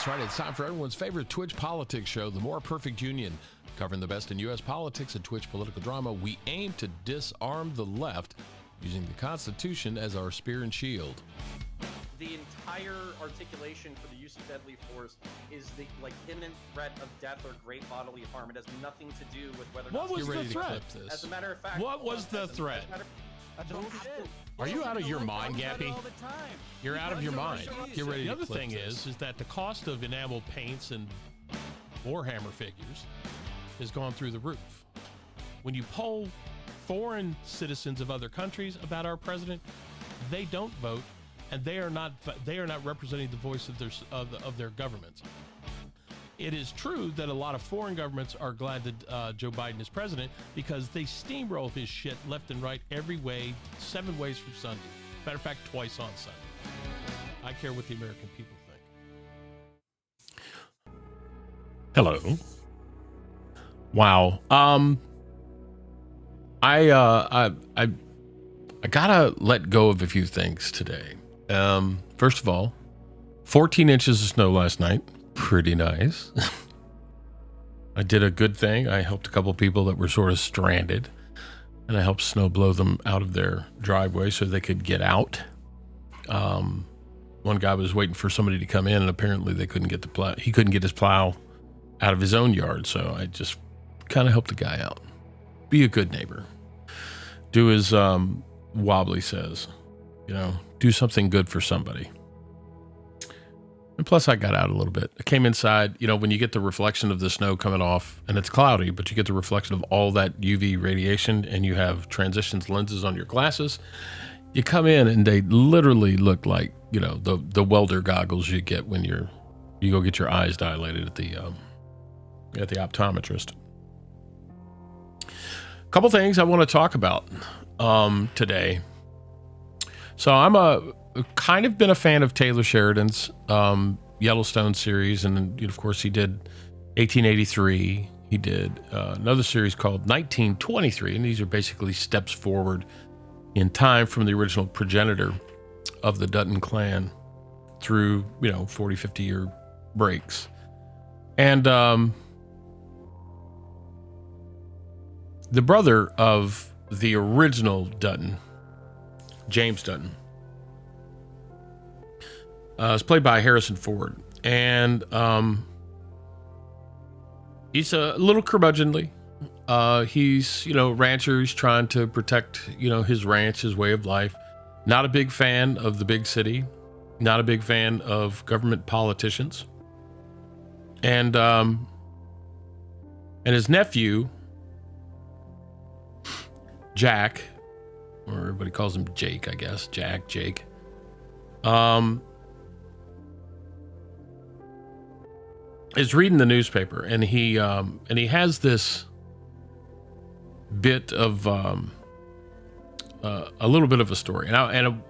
That's right. It's time for everyone's favorite Twitch politics show, The More Perfect Union. Covering the best in U.S. politics and Twitch political drama, we aim to disarm the left using the Constitution as our spear and shield. The entire articulation for the use of deadly force is the imminent threat of death or great bodily harm. It has nothing to do with whether. What was the threat? As a matter of fact, what was the threat? Are you out of your mind, Gappy? You're out of your mind. Get ready. The to other clip thing this. is that the cost of enamel paints and Warhammer figures has gone through the roof. When you poll foreign citizens of other countries about our president, they don't vote, and they are not representing the voice of their governments. It is true that a lot of foreign governments are glad that Joe Biden is president because they steamroll his shit left and right every way, 7 ways from Sunday. Matter of fact, twice on Sunday. I care what the American people think. Hello. Wow. I gotta let go of a few things today. First of all, 14 inches of snow last night. Pretty nice. I did a good thing. I helped a couple people that were sort of stranded, and I helped snow blow them out of their driveway so they could get out. One guy was waiting for somebody to come in, and apparently they couldn't get the plow. He couldn't get his plow out of his own yard, so I just kind of helped the guy out. Be a good neighbor. Do as Wobbly says, do something good for somebody. And plus, I got out a little bit. I came inside. When you get the reflection of the snow coming off, and it's cloudy, but you get the reflection of all that UV radiation, and you have transitions lenses on your glasses, you come in, and they literally look like, the welder goggles you get when you go get your eyes dilated at the optometrist. A couple things I want to talk about today. So I'm kind of been a fan of Taylor Sheridan's Yellowstone series, and of course he did 1883. He did another series called 1923, and these are basically steps forward in time from the original progenitor of the Dutton clan through 40, 50 year breaks. And the brother of the original Dutton, James Dutton, is played by Harrison Ford, and he's a little curmudgeonly. He's rancher. He's trying to protect his ranch, his way of life. Not a big fan of the big city. Not a big fan of government politicians. And his nephew, Jack, or everybody calls him Jake, I guess. Jake. Is reading the newspaper, and he has this bit of a little bit of a story, and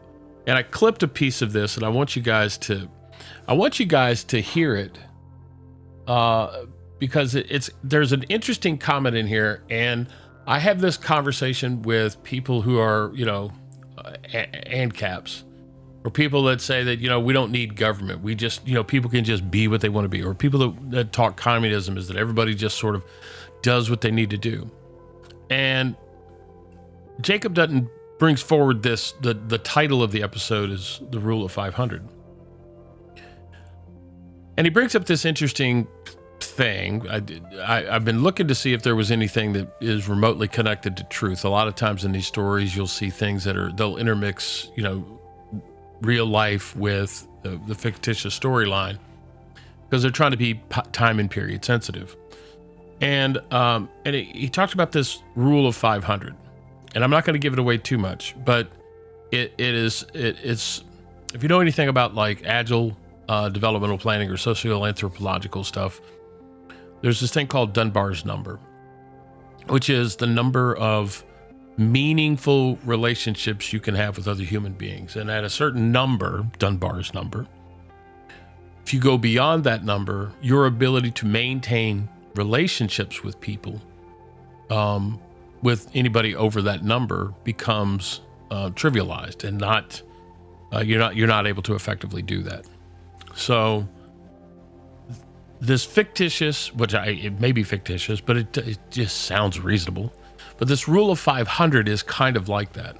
I clipped a piece of this, and I want you guys to hear it because there's an interesting comment in here, and I have this conversation with people who are ANCAPs, or people that say that we don't need government. We just people can just be what they want to be, or people that talk communism is that everybody just sort of does what they need to do. And Jacob Dutton brings forward this, the title of the episode is The Rule of 500. And he brings up this interesting thing. I've been looking to see if there was anything that is remotely connected to truth. A lot of times in these stories, you'll see things they'll intermix, real life with the fictitious storyline because they're trying to be time and period sensitive. And he talked about this rule of 500, and I'm not going to give it away too much, but it's if you know anything about like agile developmental planning or socio-anthropological stuff, there's this thing called Dunbar's number, which is the number of meaningful relationships you can have with other human beings. And at a certain number, Dunbar's number, if you go beyond that number, your ability to maintain relationships with people, with anybody over that number, becomes trivialized, and you're not able to effectively do that. So this fictitious, it may be fictitious, but it just sounds reasonable. But this rule of 500 is kind of like that.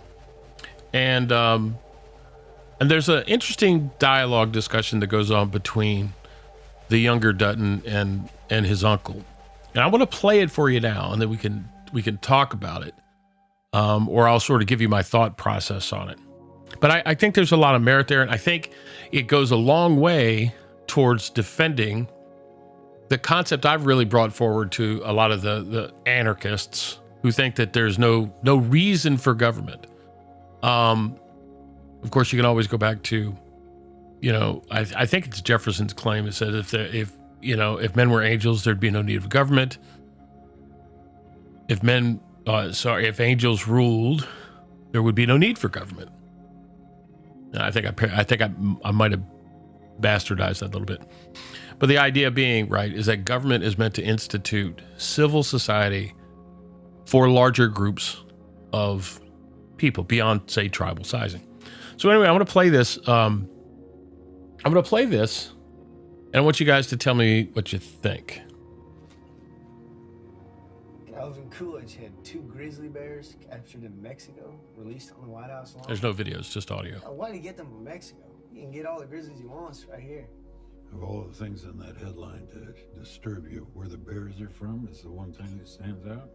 And there's an interesting dialogue discussion that goes on between the younger Dutton and his uncle. And I want to play it for you now, and then we can talk about it, or I'll sort of give you my thought process on it. But I think there's a lot of merit there, and I think it goes a long way towards defending the concept I've really brought forward to a lot of the anarchists who think that there's no reason for government. Of course, you can always go back to, I think it's Jefferson's claim. It said if men were angels, there'd be no need of government. If angels ruled, there would be no need for government. And I think I might have bastardized that a little bit. But the idea being, right, is that government is meant to institute civil society for larger groups of people beyond, say, tribal sizing. So anyway, I'm going to play this. And I want you guys to tell me what you think. Calvin Coolidge had 2 grizzly bears captured in Mexico, released on the White House lawn. There's no videos, just audio. Why did he get them from Mexico? He can get all the grizzlies he wants right here. Of all the things in that headline to disturb you, where the bears are from is the one thing that stands out?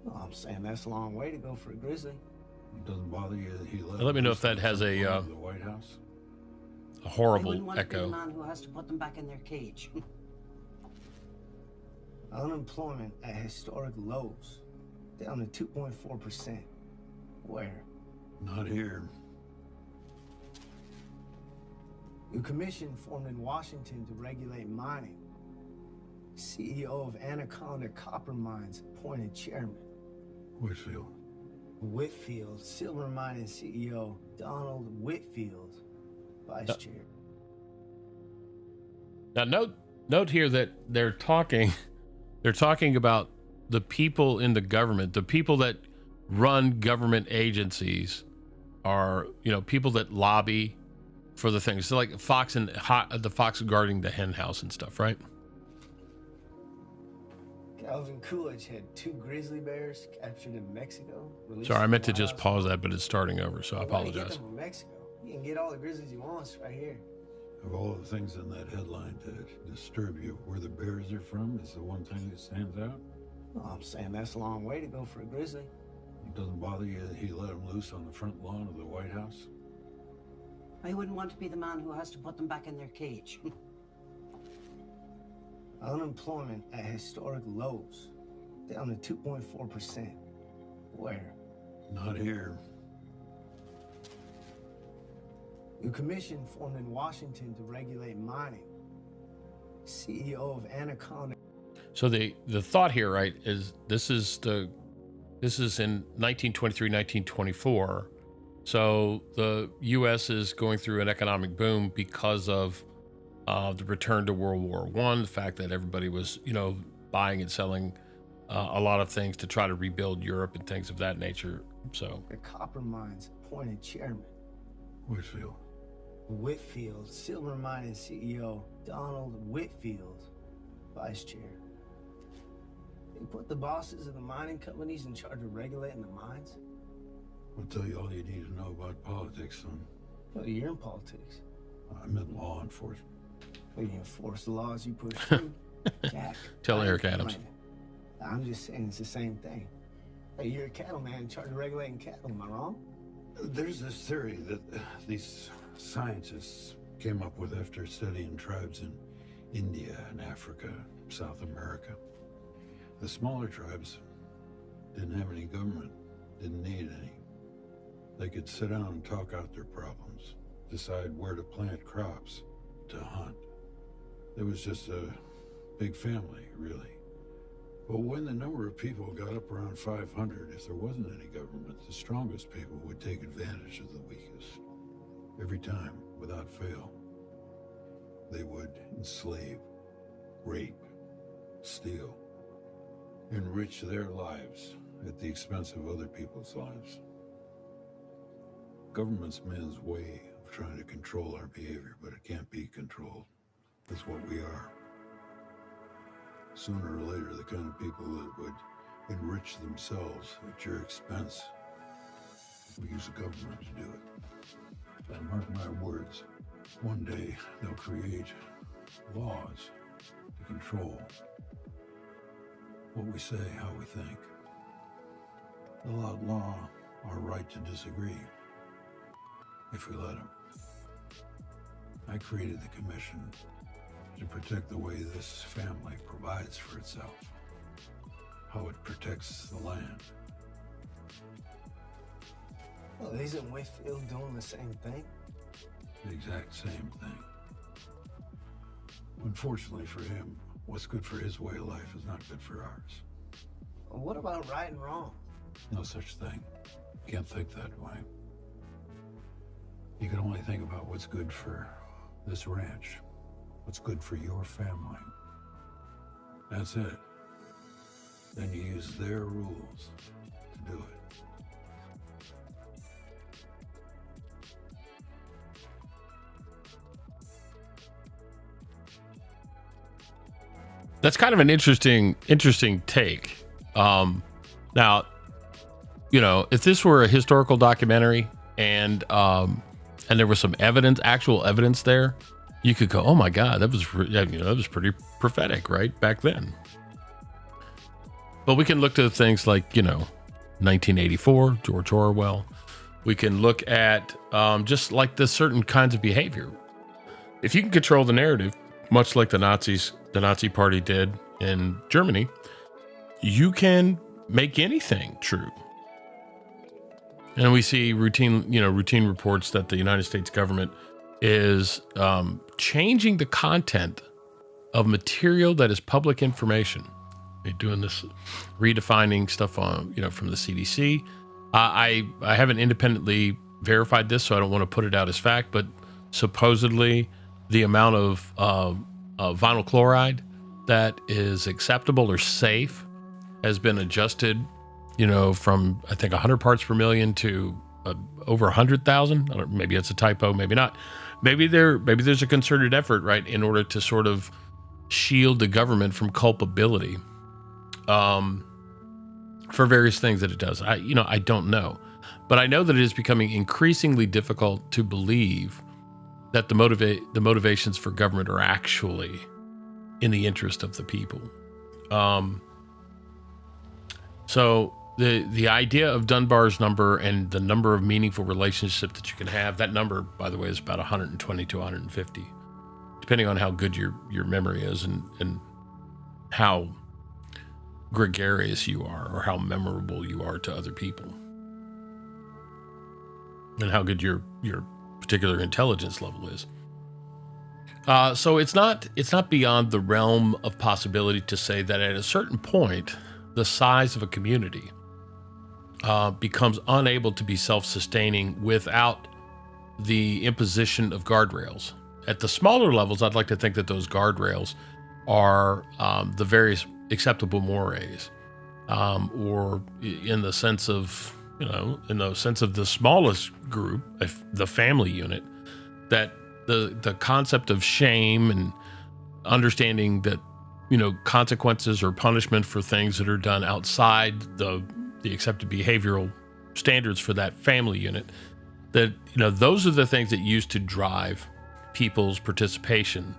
Well, I'm saying that's a long way to go for a grizzly. It doesn't bother you that he let me know if that has the White House? A horrible I wouldn't want to be the echo. man who has to put them back in their cage. Unemployment at historic lows, down to 2.4%. Where? Not here. A commission formed in Washington to regulate mining. CEO of Anaconda Copper Mines appointed chairman. Whitfield. Whitfield, silver mining CEO Donald Whitfield, vice chair. Now note here that they're talking about the people in the government, the people that run government agencies are, people that lobby for the things. So like the fox guarding the hen house and stuff, right? Calvin Coolidge had 2 grizzly bears captured in Mexico. Sorry, I meant to just pause that, but it's starting over, so I Why did he get apologize. them from Mexico? He can get all the grizzlies he wants right here. Of all the things in that headline to disturb you, where the bears are from is the one thing that stands out? Well, I'm saying that's a long way to go for a grizzly. It doesn't bother you that he let them loose on the front lawn of the White House? I wouldn't want to be the man who has to put them back in their cage. Unemployment at historic lows, down to 2.4%. Where? Not here. A commission formed in Washington to regulate mining. CEO of Anaconda. So the thought here, right, is this is in 1923, 1924. So the U.S. is going through an economic boom because of the return to World War I, the fact that everybody was, buying and selling a lot of things to try to rebuild Europe and things of that nature. So The copper mines appointed chairman. Whitfield. Whitfield, silver mining CEO Donald Whitfield, vice chair. They put the bosses of the mining companies in charge of regulating the mines. I'll tell you all you need to know about politics, son. Well, you're in politics. I meant law enforcement. Well, you enforce the laws you push through. Jack. Tell I ain't Eric Adams. complaining. I'm just saying it's the same thing. Hey, you're a cattleman in charge of regulating cattle, am I wrong? There's this theory that these scientists came up with after studying tribes in India and Africa, South America. The smaller tribes didn't have any government, didn't need any. They could sit down and talk out their problems, decide where to plant crops, to hunt. It was just a big family, really. But when the number of people got up around 500, if there wasn't any government, the strongest people would take advantage of the weakest. Every time, without fail. They would enslave, rape, steal, enrich their lives at the expense of other people's lives. Government's man's way of trying to control our behavior, but it can't be controlled. That's what we are. sooner or later, the kind of people that would enrich themselves at your expense. We use the government to do it. And mark my words, one day they'll create laws to control what we say, how we think. They'll outlaw our right to disagree, if we let them. I created the commission to protect the way this family provides for itself, how it protects the land. Well, isn't Whitfield doing the same thing? The exact same thing. Unfortunately for him, what's good for his way of life is not good for ours. Well, what about right and wrong? No such thing. Can't think that way. You can only think about what's good for this ranch, what's good for your family. That's it. Then you use their rules to do it. That's kind of an interesting take. Now, you know, if this were a historical documentary and there was some evidence, actual evidence there, you could go, "Oh my God, that was that was pretty prophetic, right, back then." But we can look to things like 1984, George Orwell. We can look at just like the certain kinds of behavior. If you can control the narrative, much like the Nazi Party did in Germany, you can make anything true. And we see routine reports that the United States government is changing the content of material that is public information. They're doing this, redefining stuff on, from the CDC. I haven't independently verified this, so I don't want to put it out as fact, but supposedly the amount of vinyl chloride that is acceptable or safe has been adjusted, from I think 100 parts per million to over 100,000. Maybe it's a typo, maybe not. Maybe there's a concerted effort, right, in order to sort of shield the government from culpability for various things that it does. I don't know, but I know that it is becoming increasingly difficult to believe that the motivations for government are actually in the interest of the people. So the idea of Dunbar's number and the number of meaningful relationships that you can have, that number, by the way, is about 120 to 150, depending on how good your memory is and how gregarious you are or how memorable you are to other people and how good your particular intelligence level is. So it's not beyond the realm of possibility to say that at a certain point, the size of a community becomes unable to be self-sustaining without the imposition of guardrails. At the smaller levels, I'd like to think that those guardrails are the various acceptable mores, or in the sense of, the smallest group, the family unit, that the concept of shame and understanding that, consequences or punishment for things that are done outside the accepted behavioral standards for that family unit, that, those are the things that used to drive people's participation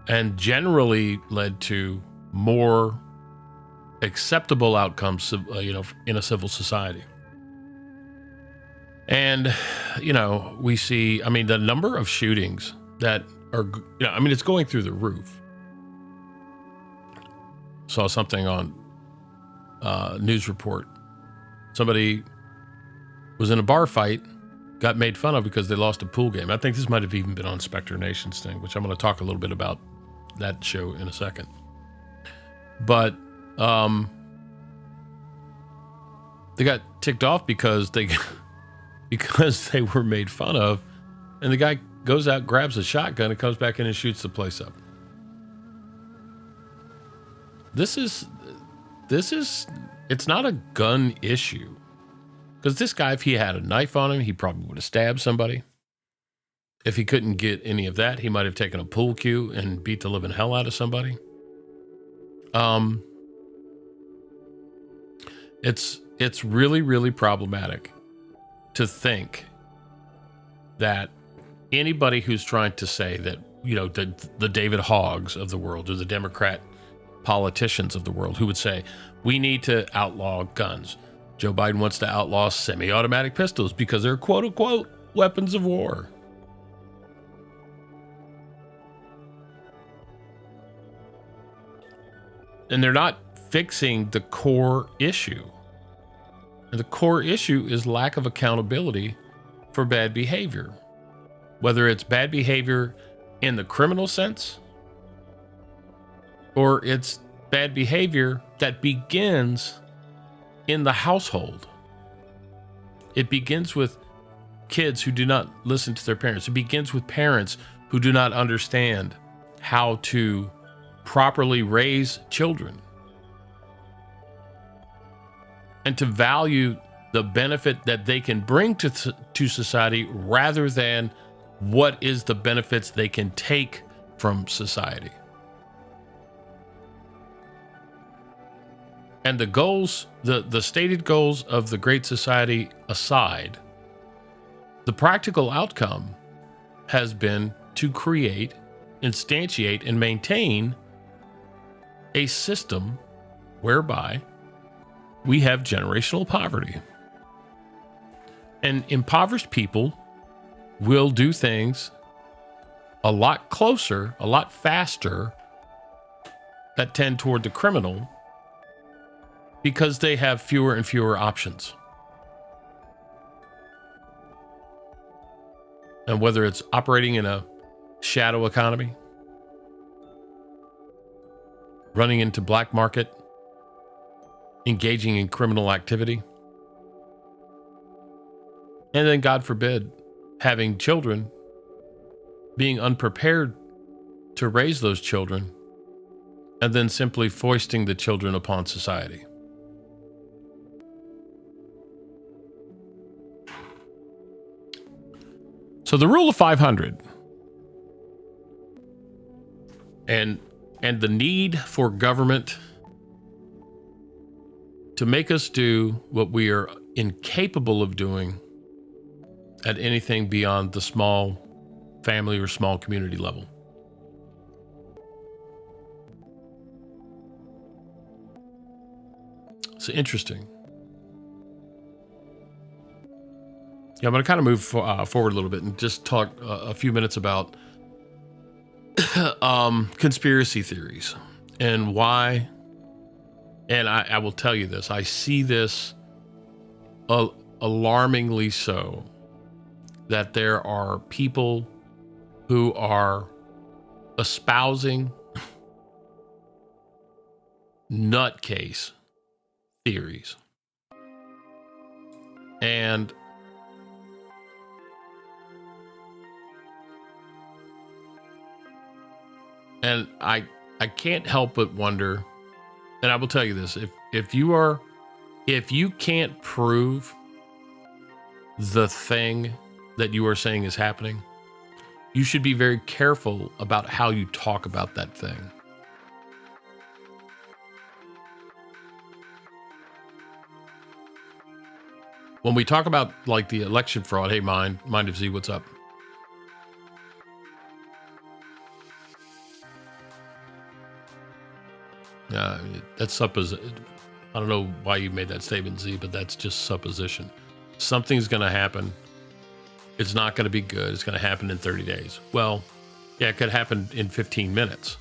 and generally led to more acceptable outcomes, in a civil society. And, we see, the number of shootings that are, it's going through the roof. Saw something on news report. Somebody was in a bar fight, got made fun of because they lost a pool game. I think this might have even been on Spectre Nation's thing, which I'm going to talk a little bit about that show in a second. But they got ticked off because they were made fun of, and the guy goes out, grabs a shotgun, and comes back in and shoots the place up. This is it's not a gun issue, because this guy, if he had a knife on him, he probably would have stabbed somebody. If he couldn't get any of that, he might have taken a pool cue and beat the living hell out of somebody. It's really, really problematic to think that anybody who's trying to say that, you know, the David Hoggs of the world or the Democrat politicians of the world who would say, we need to outlaw guns. Joe Biden wants to outlaw semi-automatic pistols because they're quote unquote weapons of war. And they're not fixing the core issue. And the core issue is lack of accountability for bad behavior. Whether it's bad behavior in the criminal sense, or it's bad behavior that begins in the household. It begins with kids who do not listen to their parents. It begins with parents who do not understand how to properly raise children and to value the benefit that they can bring to society rather than what is the benefits they can take from society. And the goals, the stated goals of the Great Society aside, the practical outcome has been to create, instantiate, and maintain a system whereby we have generational poverty. And impoverished people will do things a lot closer, a lot faster, that tend toward the criminal because they have fewer and fewer options. And whether it's operating in a shadow economy, running into black market, engaging in criminal activity, and then, God forbid, having children, being unprepared to raise those children, and then simply foisting the children upon society. So the rule of 500 and the need for government to make us do what we are incapable of doing at anything beyond the small family or small community level. It's interesting. Yeah, I'm going to kind of move forward a little bit and just talk a few minutes about conspiracy theories and why. And I will tell you this, I see this alarmingly so, that there are people who are espousing nutcase theories. And I can't help but wonder, and I will tell you this, if you can't prove the thing that you are saying is happening, you should be very careful about how you talk about that thing. When we talk about like the election fraud, hey, Mind of Z, what's up? That's supposition. I don't know why you made that statement, Z, but that's just supposition. Something's going to happen. It's not going to be good. It's going to happen in 30 days. Well, yeah, it could happen in 15 minutes.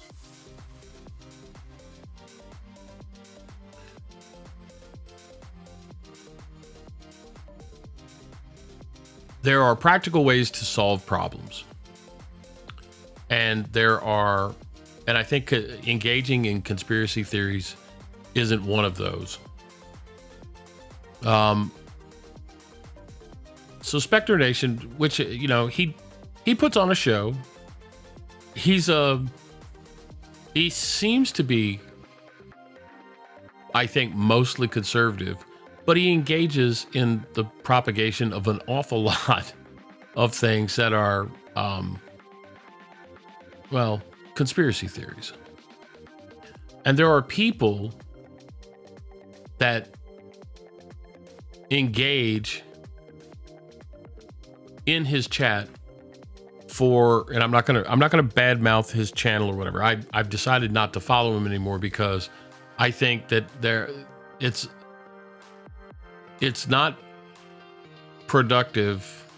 There are practical ways to solve problems. And I think engaging in conspiracy theories isn't one of those. So Spectre Nation, which, you know, he puts on a show. He seems to be, I think, mostly conservative, but he engages in the propagation of an awful lot of things that are, conspiracy theories. And there are people that engage in his chat and I'm not gonna badmouth his channel or whatever. I've decided not to follow him anymore because I think that it's not productive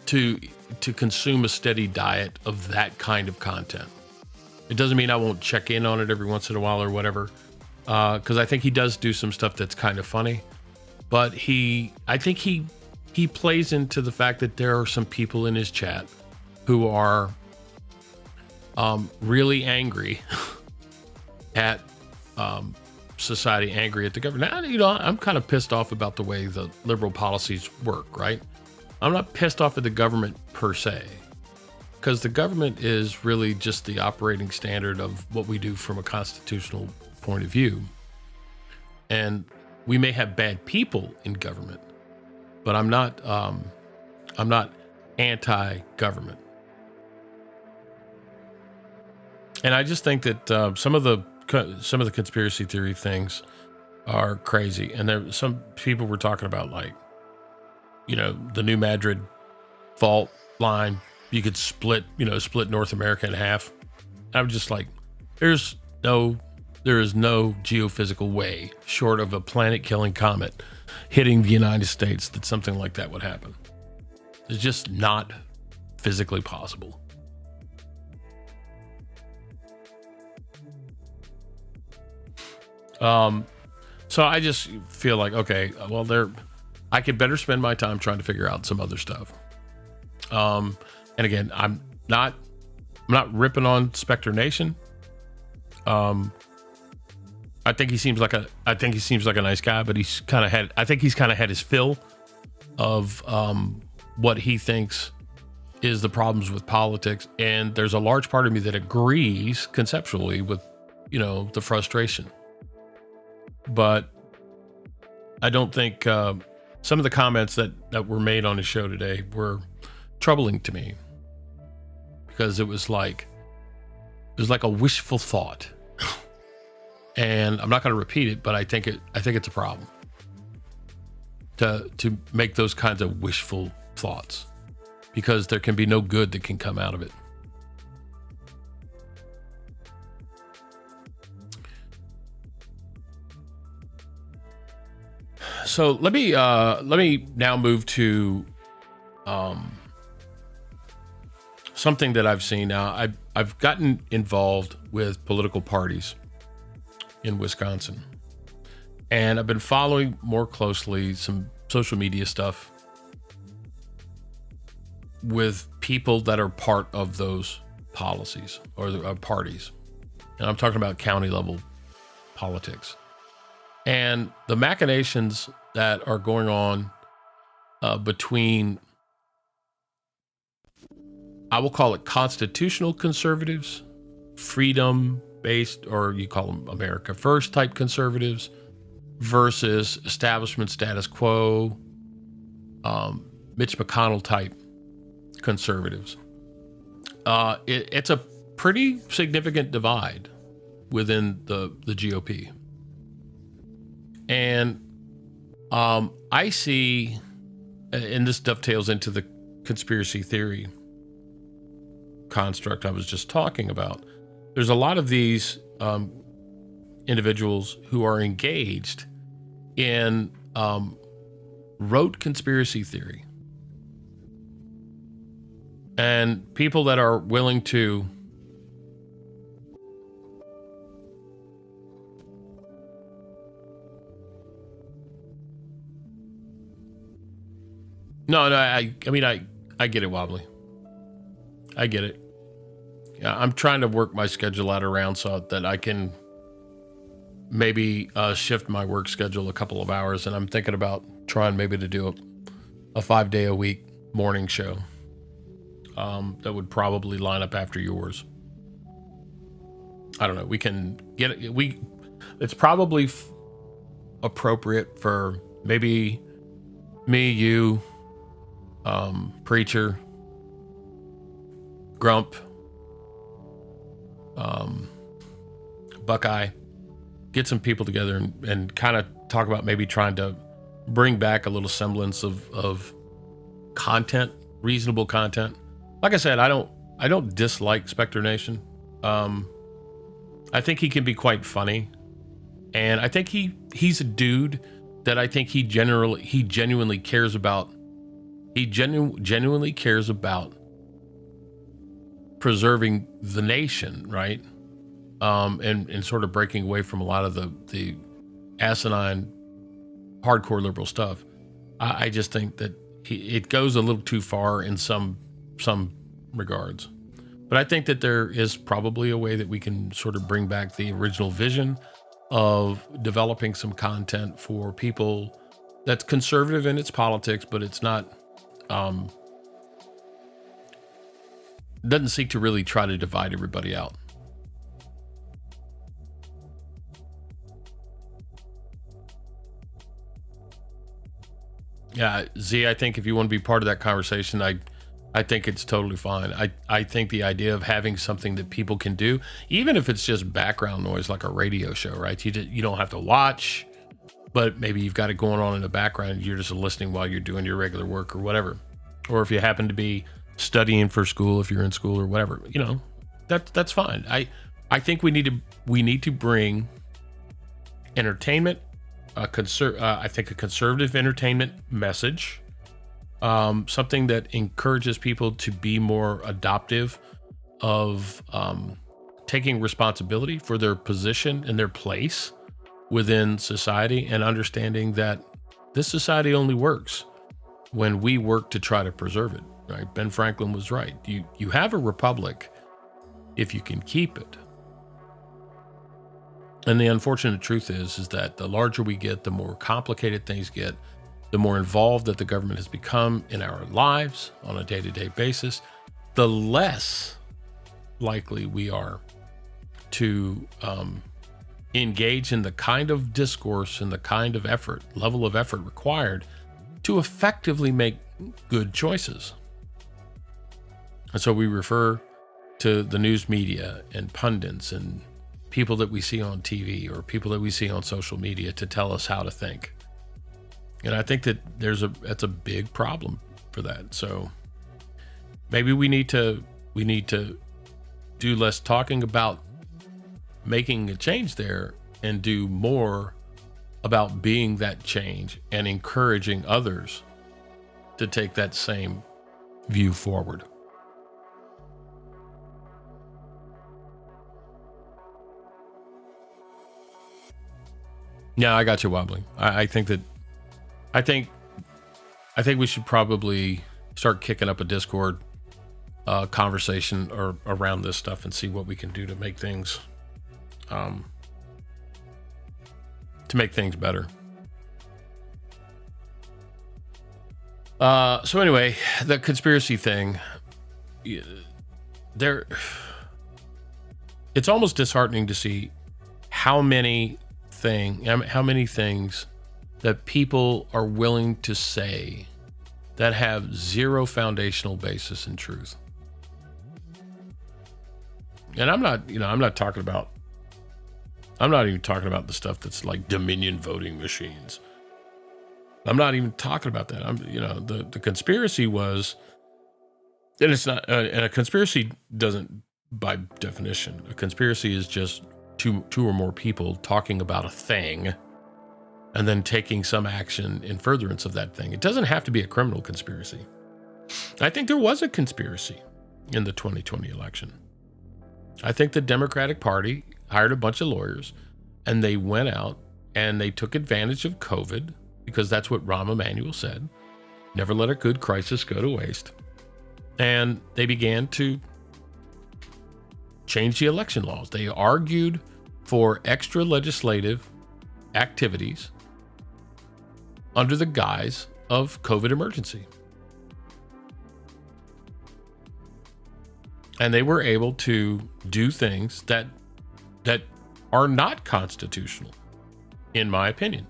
to consume a steady diet of that kind of content. It doesn't mean I won't check in on it every once in a while or whatever, because I think he does do some stuff that's kind of funny. But I think he plays into the fact that there are some people in his chat who are really angry at society, angry at the government. Now, I'm kind of pissed off about the way the liberal policies work, right? I'm not pissed off at the government per se, because the government is really just the operating standard of what we do from a constitutional point of view. And we may have bad people in government, but I'm not anti-government. And I just think that some of the conspiracy theory things are crazy. And some people were talking about, like, the New Madrid fault line. You could split North America in half. I'm just like, there is no geophysical way, short of a planet-killing comet hitting the United States, that something like that would happen. It's just not physically possible. So I just feel like, okay, well, I could better spend my time trying to figure out some other stuff. And again, I'm not ripping on Spectre Nation. I think he seems like a nice guy, but I think he's kind of had his fill of what he thinks is the problems with politics. And there's a large part of me that agrees conceptually with, the frustration. But I don't think some of the comments that were made on his show today were troubling to me, because it was like a wishful thought. And I'm not going to repeat it, but I think it's a problem to make those kinds of wishful thoughts, because there can be no good that can come out of it. So let me now move to something that I've seen now. I've gotten involved with political parties in Wisconsin, and I've been following more closely some social media stuff with people that are part of those policies or parties. And I'm talking about county level politics and the machinations that are going on between, I will call it, constitutional conservatives, freedom-based, or you call them America First type conservatives, versus establishment status quo, Mitch McConnell type conservatives. It's a pretty significant divide within the GOP. And I see, and this dovetails into the conspiracy theory construct I was just talking about. There's a lot of these individuals who are engaged in rote conspiracy theory, and people that are willing to I get it, Wobbly. I get it. Yeah, I'm trying to work my schedule out around so that I can maybe shift my work schedule a couple of hours, and I'm thinking about trying maybe to do a 5-day-a-week morning show that would probably line up after yours. I don't know. We can get it. It's probably appropriate for maybe me, you, Preacher, Grump, Buckeye, get some people together and kind of talk about maybe trying to bring back a little semblance of content, reasonable content. Like I said, I don't dislike Spectre Nation. I think he can be quite funny, and I think he's a dude that I think he genuinely cares about. He genuinely cares about preserving the nation, right? And sort of breaking away from a lot of the asinine, hardcore liberal stuff. I just think that it goes a little too far in some regards. But I think that there is probably a way that we can sort of bring back the original vision of developing some content for people that's conservative in its politics, but it's not, doesn't seek to really try to divide everybody out. Yeah, Z, I think if you want to be part of that conversation, I think it's totally fine. I think the idea of having something that people can do, even if it's just background noise, like a radio show, right? You don't have to watch, but maybe you've got it going on in the background. You're just listening while you're doing your regular work or whatever. Or if you happen to be studying for school, if you're in school or whatever, that's fine. I think we need to bring entertainment, I think a conservative entertainment message, something that encourages people to be more adoptive of taking responsibility for their position and their place within society, and understanding that this society only works when we work to try to preserve it. Right? Ben Franklin was right. You have a republic if you can keep it. And the unfortunate truth is that the larger we get, the more complicated things get, the more involved that the government has become in our lives on a day-to-day basis, the less likely we are to engage in the kind of discourse and the kind of level of effort required to effectively make good choices. And so we refer to the news media and pundits and people that we see on TV or people that we see on social media to tell us how to think. And I think that that's a big problem for that. So maybe we need to do less talking about making a change there and do more about being that change and encouraging others to take that same view forward. Yeah, I got you wobbling. I think we should probably start kicking up a Discord conversation or around this stuff and see what we can do to make things better. So anyway, the conspiracy thing, it's almost disheartening to see how many things that people are willing to say that have zero foundational basis in truth. And I'm not even talking about the stuff that's like Dominion voting machines. I'm not even talking about that. The conspiracy was, and it's not, and a conspiracy doesn't, by definition, a conspiracy is just two or more people talking about a thing and then taking some action in furtherance of that thing. It doesn't have to be a criminal conspiracy. I think there was a conspiracy in the 2020 election. I think the Democratic Party hired a bunch of lawyers and they went out and they took advantage of COVID, because that's what Rahm Emanuel said. Never let a good crisis go to waste. And they began to change the election laws. They argued for extra legislative activities under the guise of COVID emergency. And they were able to do things that are not constitutional, in my opinion.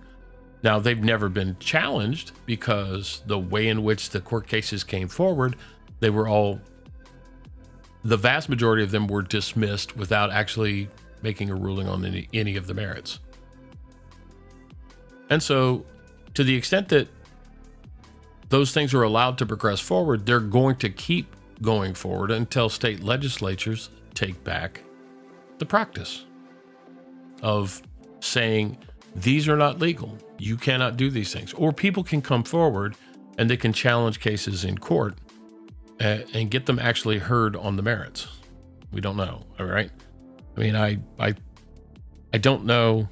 Now, they've never been challenged because the way in which the court cases came forward, the vast majority of them were dismissed without actually making a ruling on any of the merits. And so, to the extent that those things are allowed to progress forward, they're going to keep going forward until state legislatures take back the practice of saying these are not legal. You cannot do these things. Or people can come forward and they can challenge cases in court and get them actually heard on the merits. We don't know. All right. I mean, I don't know.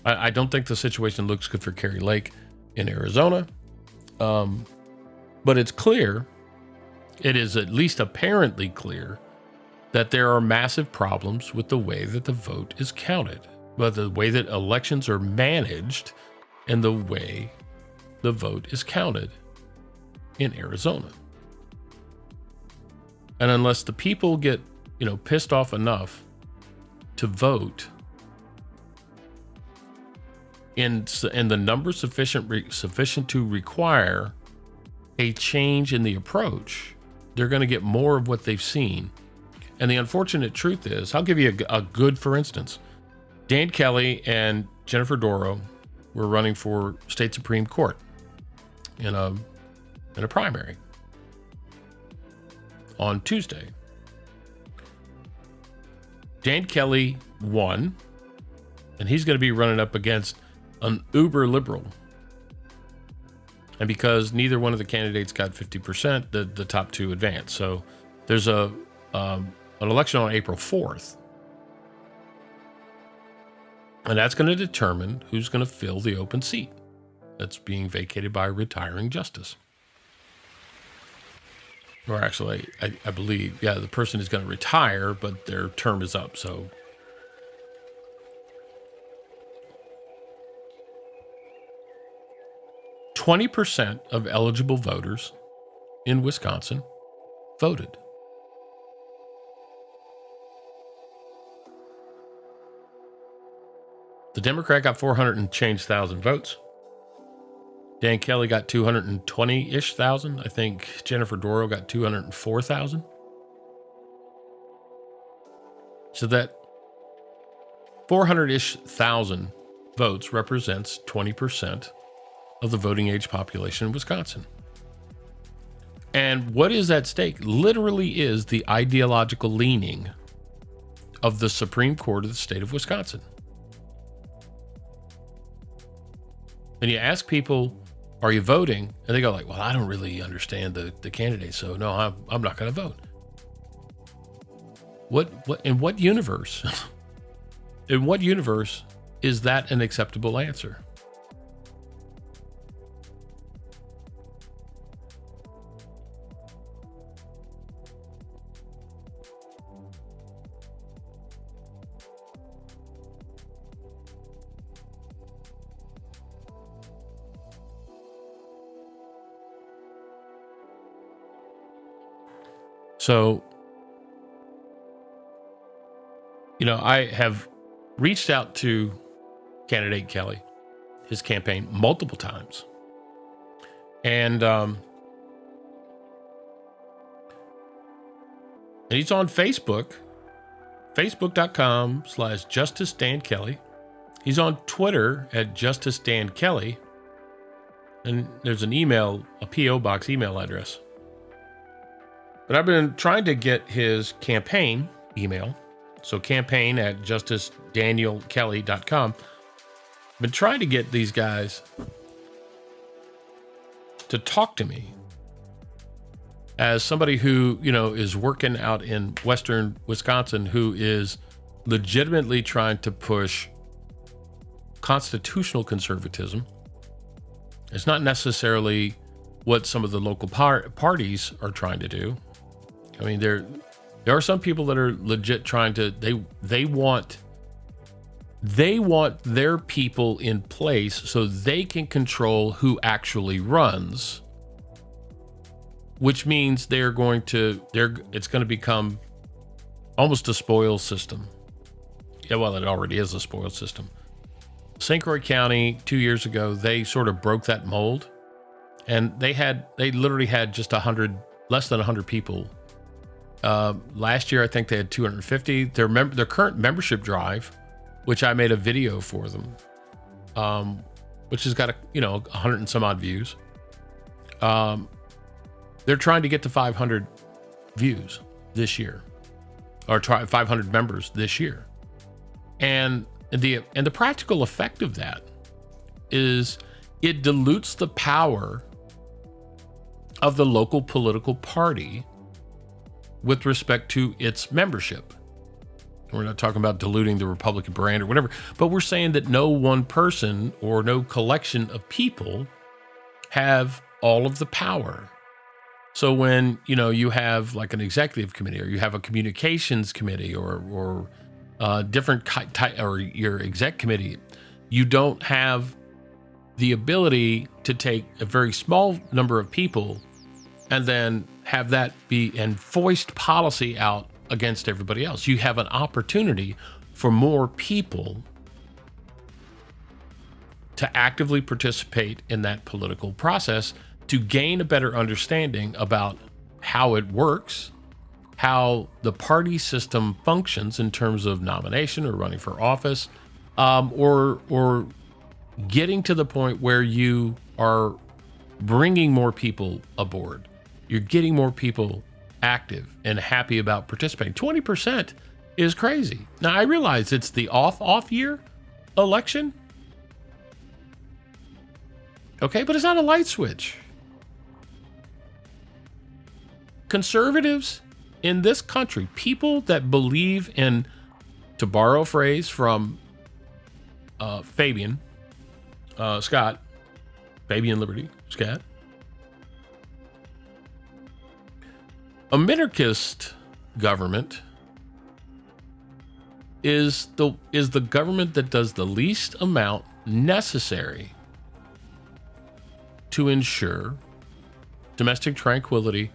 I don't think the situation looks good for Kari Lake in Arizona. But it's clear, it is at least apparently clear, that there are massive problems with the way that the vote is counted, but the way that elections are managed and the way the vote is counted in Arizona. And unless the people get, pissed off enough to vote in the number sufficient to require a change in the approach, they're going to get more of what they've seen. And the unfortunate truth is, I'll give you a good, for instance. Dan Kelly and Jennifer Doro were running for state Supreme Court in a primary on Tuesday. Dan Kelly won, and he's going to be running up against an uber liberal. And because neither one of the candidates got 50%, the top two advance. So there's an election on April 4th. And that's going to determine who's going to fill the open seat that's being vacated by a retiring justice. Or actually, I believe, the person is going to retire, but their term is up. So 20% of eligible voters in Wisconsin voted. The Democrat got 400 and change thousand votes. Dan Kelly got 220-ish thousand. I think Jennifer Doro got 204,000. So that 400-ish thousand votes represents 20% of the voting age population in Wisconsin. And what is at stake literally is the ideological leaning of the Supreme Court of the state of Wisconsin. And you ask people, are you voting? And they go like, well, I don't really understand the candidate, so no, I'm not going to vote. What in what universe? In what universe is that an acceptable answer? So, I have reached out to candidate Kelly, his campaign, multiple times. And he's on Facebook, facebook.com/Justice Dan Kelly. He's on Twitter at Justice Dan Kelly. And there's an email, a P.O. Box email address. But I've been trying to get his campaign email. So campaign at justicedanielkelly.com. I've been trying to get these guys to talk to me as somebody who, is working out in Western Wisconsin, who is legitimately trying to push constitutional conservatism. It's not necessarily what some of the local parties are trying to do. I mean, there are some people that are legit trying to, they want their people in place so they can control who actually runs, which means it's going to become almost a spoils system. Yeah, well, it already is a spoils system. St. Croix County 2 years ago, they sort of broke that mold, and they literally had just less than 100 people Last year, I think they had 250. Their current membership drive, which I made a video for them, which has got 100 and some odd views. They're trying to get to 500 views this year, or try 500 members this year. And the practical effect of that is it dilutes the power of the local political party with respect to its membership. We're not talking about diluting the Republican brand or whatever, but we're saying that no one person or no collection of people have all of the power. So when, you have like an executive committee, or you have a communications committee, or different type, or your exec committee, you don't have the ability to take a very small number of people and then have that be and foist policy out against everybody else. You have an opportunity for more people to actively participate in that political process, to gain a better understanding about how it works, how the party system functions in terms of nomination or running for office, or getting to the point where you are bringing more people aboard. You're getting more people active and happy about participating. 20% is crazy. Now, I realize it's the off year election. Okay, but it's not a light switch. Conservatives in this country, people that believe in, to borrow a phrase from Fabian Scott, Fabian Liberty Scott, a minarchist government is the government that does the least amount necessary to ensure domestic tranquility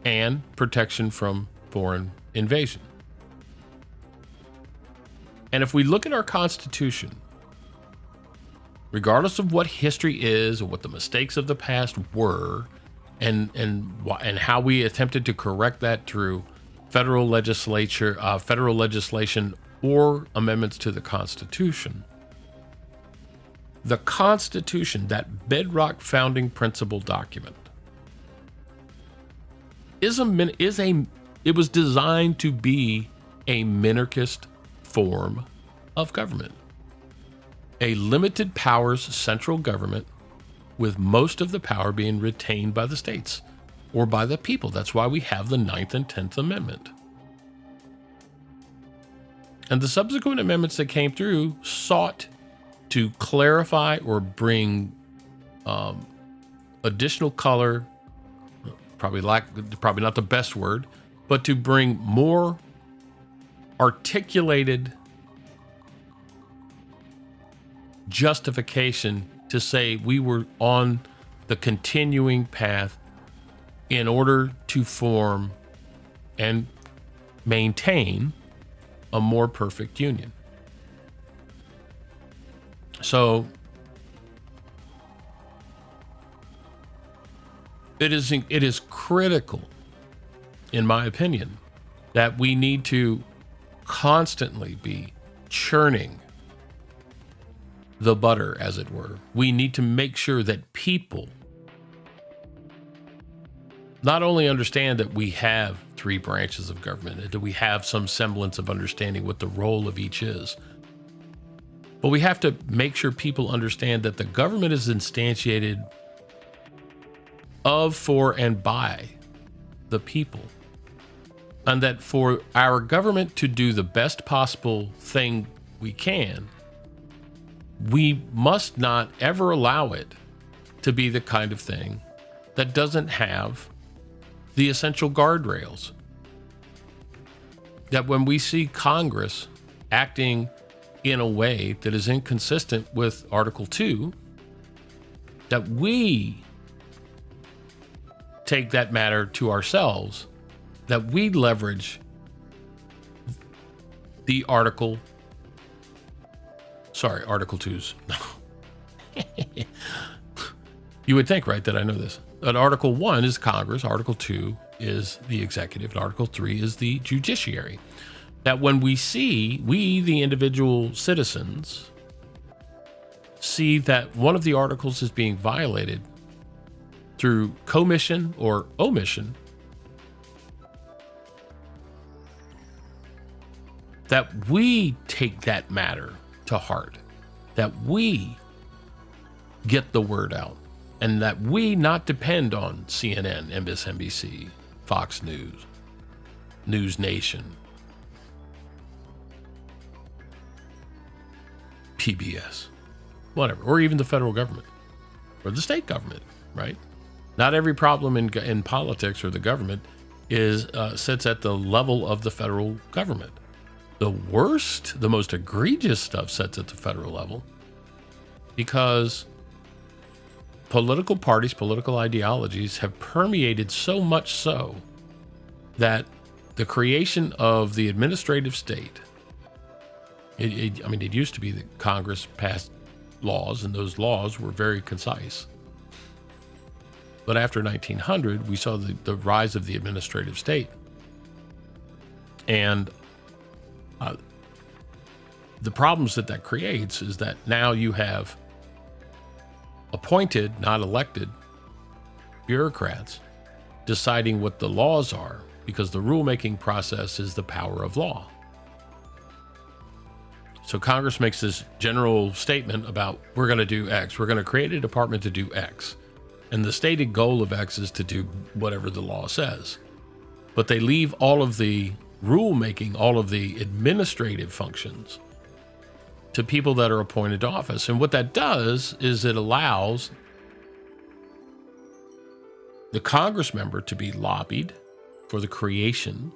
and protection from foreign invasion. And if we look at our Constitution, regardless of what history is or what the mistakes of the past were, and how we attempted to correct that through federal legislation or amendments to the Constitution, that bedrock founding principle document, it was designed to be a minarchist form of government, a limited powers central government, with most of the power being retained by the states or by the people. That's why we have the 9th and 10th Amendment. And the subsequent amendments that came through sought to clarify or bring additional color, probably not the best word, but to bring more articulated justification to say we were on the continuing path in order to form and maintain a more perfect union. So it is critical, in my opinion, that we need to constantly be churning the butter, as it were. We need to make sure that people not only understand that we have 3 branches of government, that we have some semblance of understanding what the role of each is, but we have to make sure people understand that the government is instantiated of, for, and by the people. And that for our government to do the best possible thing we can, we must not ever allow it to be the kind of thing that doesn't have the essential guardrails. That when we see Congress acting in a way that is inconsistent with Article 2, that we take that matter to ourselves, that we leverage the Article 2's. You would think, right, that I know this. That Article 1 is Congress, Article 2 is the executive, and Article 3 is the judiciary. That when we, the individual citizens, see that one of the articles is being violated through commission or omission, that we take that matter to heart, that we get the word out, and that we not depend on CNN, MSNBC, Fox News, News Nation, PBS, whatever, or even the federal government or the state government, right? Not every problem in politics or the government sits at the level of the federal government. The worst, the most egregious stuff sits at the federal level because political parties, political ideologies have permeated so much so that the creation of the administrative state, it used to be that Congress passed laws and those laws were very concise. But after 1900, we saw the rise of the administrative state. And the problems that creates is that now you have appointed, not elected, bureaucrats deciding what the laws are, because the rulemaking process is the power of law. So Congress makes this general statement about we're going to do X. We're going to create a department to do X. And the stated goal of X is to do whatever the law says. But they leave all of the rulemaking, all of the administrative functions to people that are appointed to office. And what that does is it allows the Congress member to be lobbied for the creation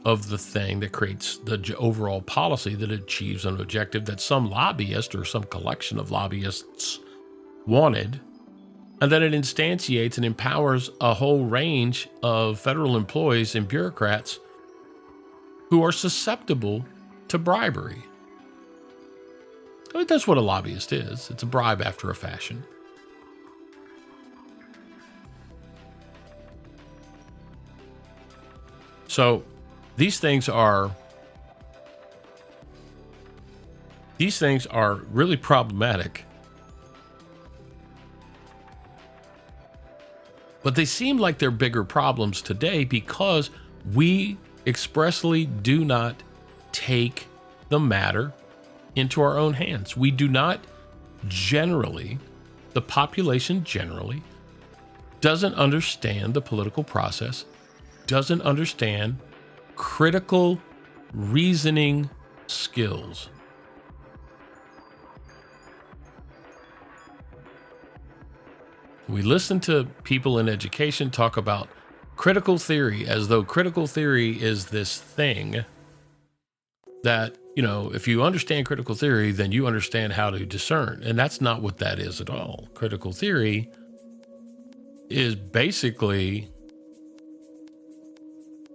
of the thing that creates the overall policy that achieves an objective that some lobbyist or some collection of lobbyists wanted. And then it instantiates and empowers a whole range of federal employees and bureaucrats who are susceptible to bribery. I mean, that's what a lobbyist is. It's a bribe after a fashion. So these things are really problematic. But they seem like they're bigger problems today because we expressly do not take the matter into our own hands. We do not generally, the population generally, doesn't understand the political process, doesn't understand critical reasoning skills. We listen to people in education talk about critical theory as though critical theory is this thing that, if you understand critical theory, then you understand how to discern. And that's not what that is at all. Critical theory is basically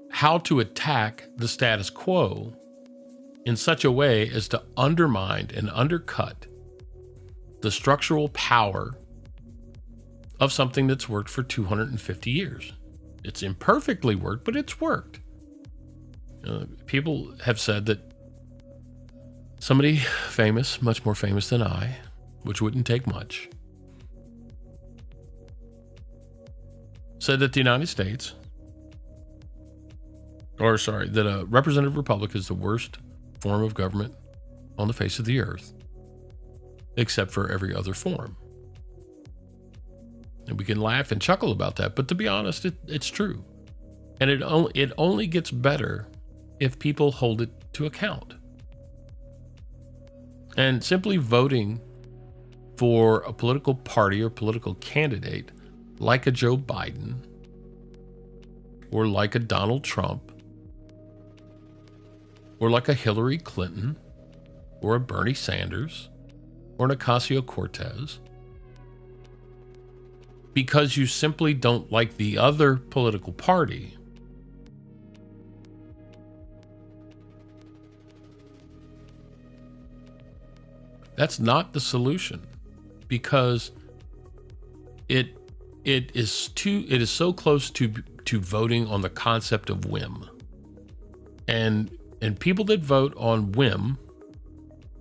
how to attack the status quo in such a way as to undermine and undercut the structural power of something that's worked for 250 years. It's imperfectly worked, but it's worked. People have said that somebody famous, much more famous than I, which wouldn't take much, said that the United States, that a representative republic is the worst form of government on the face of the earth, except for every other form. And we can laugh and chuckle about that, but to be honest, it's true. And it only gets better if people hold it to account. And simply voting for a political party or political candidate like a Joe Biden or like a Donald Trump or like a Hillary Clinton or a Bernie Sanders or an Ocasio-Cortez, because you simply don't like the other political party, that's not the solution. Because it is so close to voting on the concept of whim. And people that vote on whim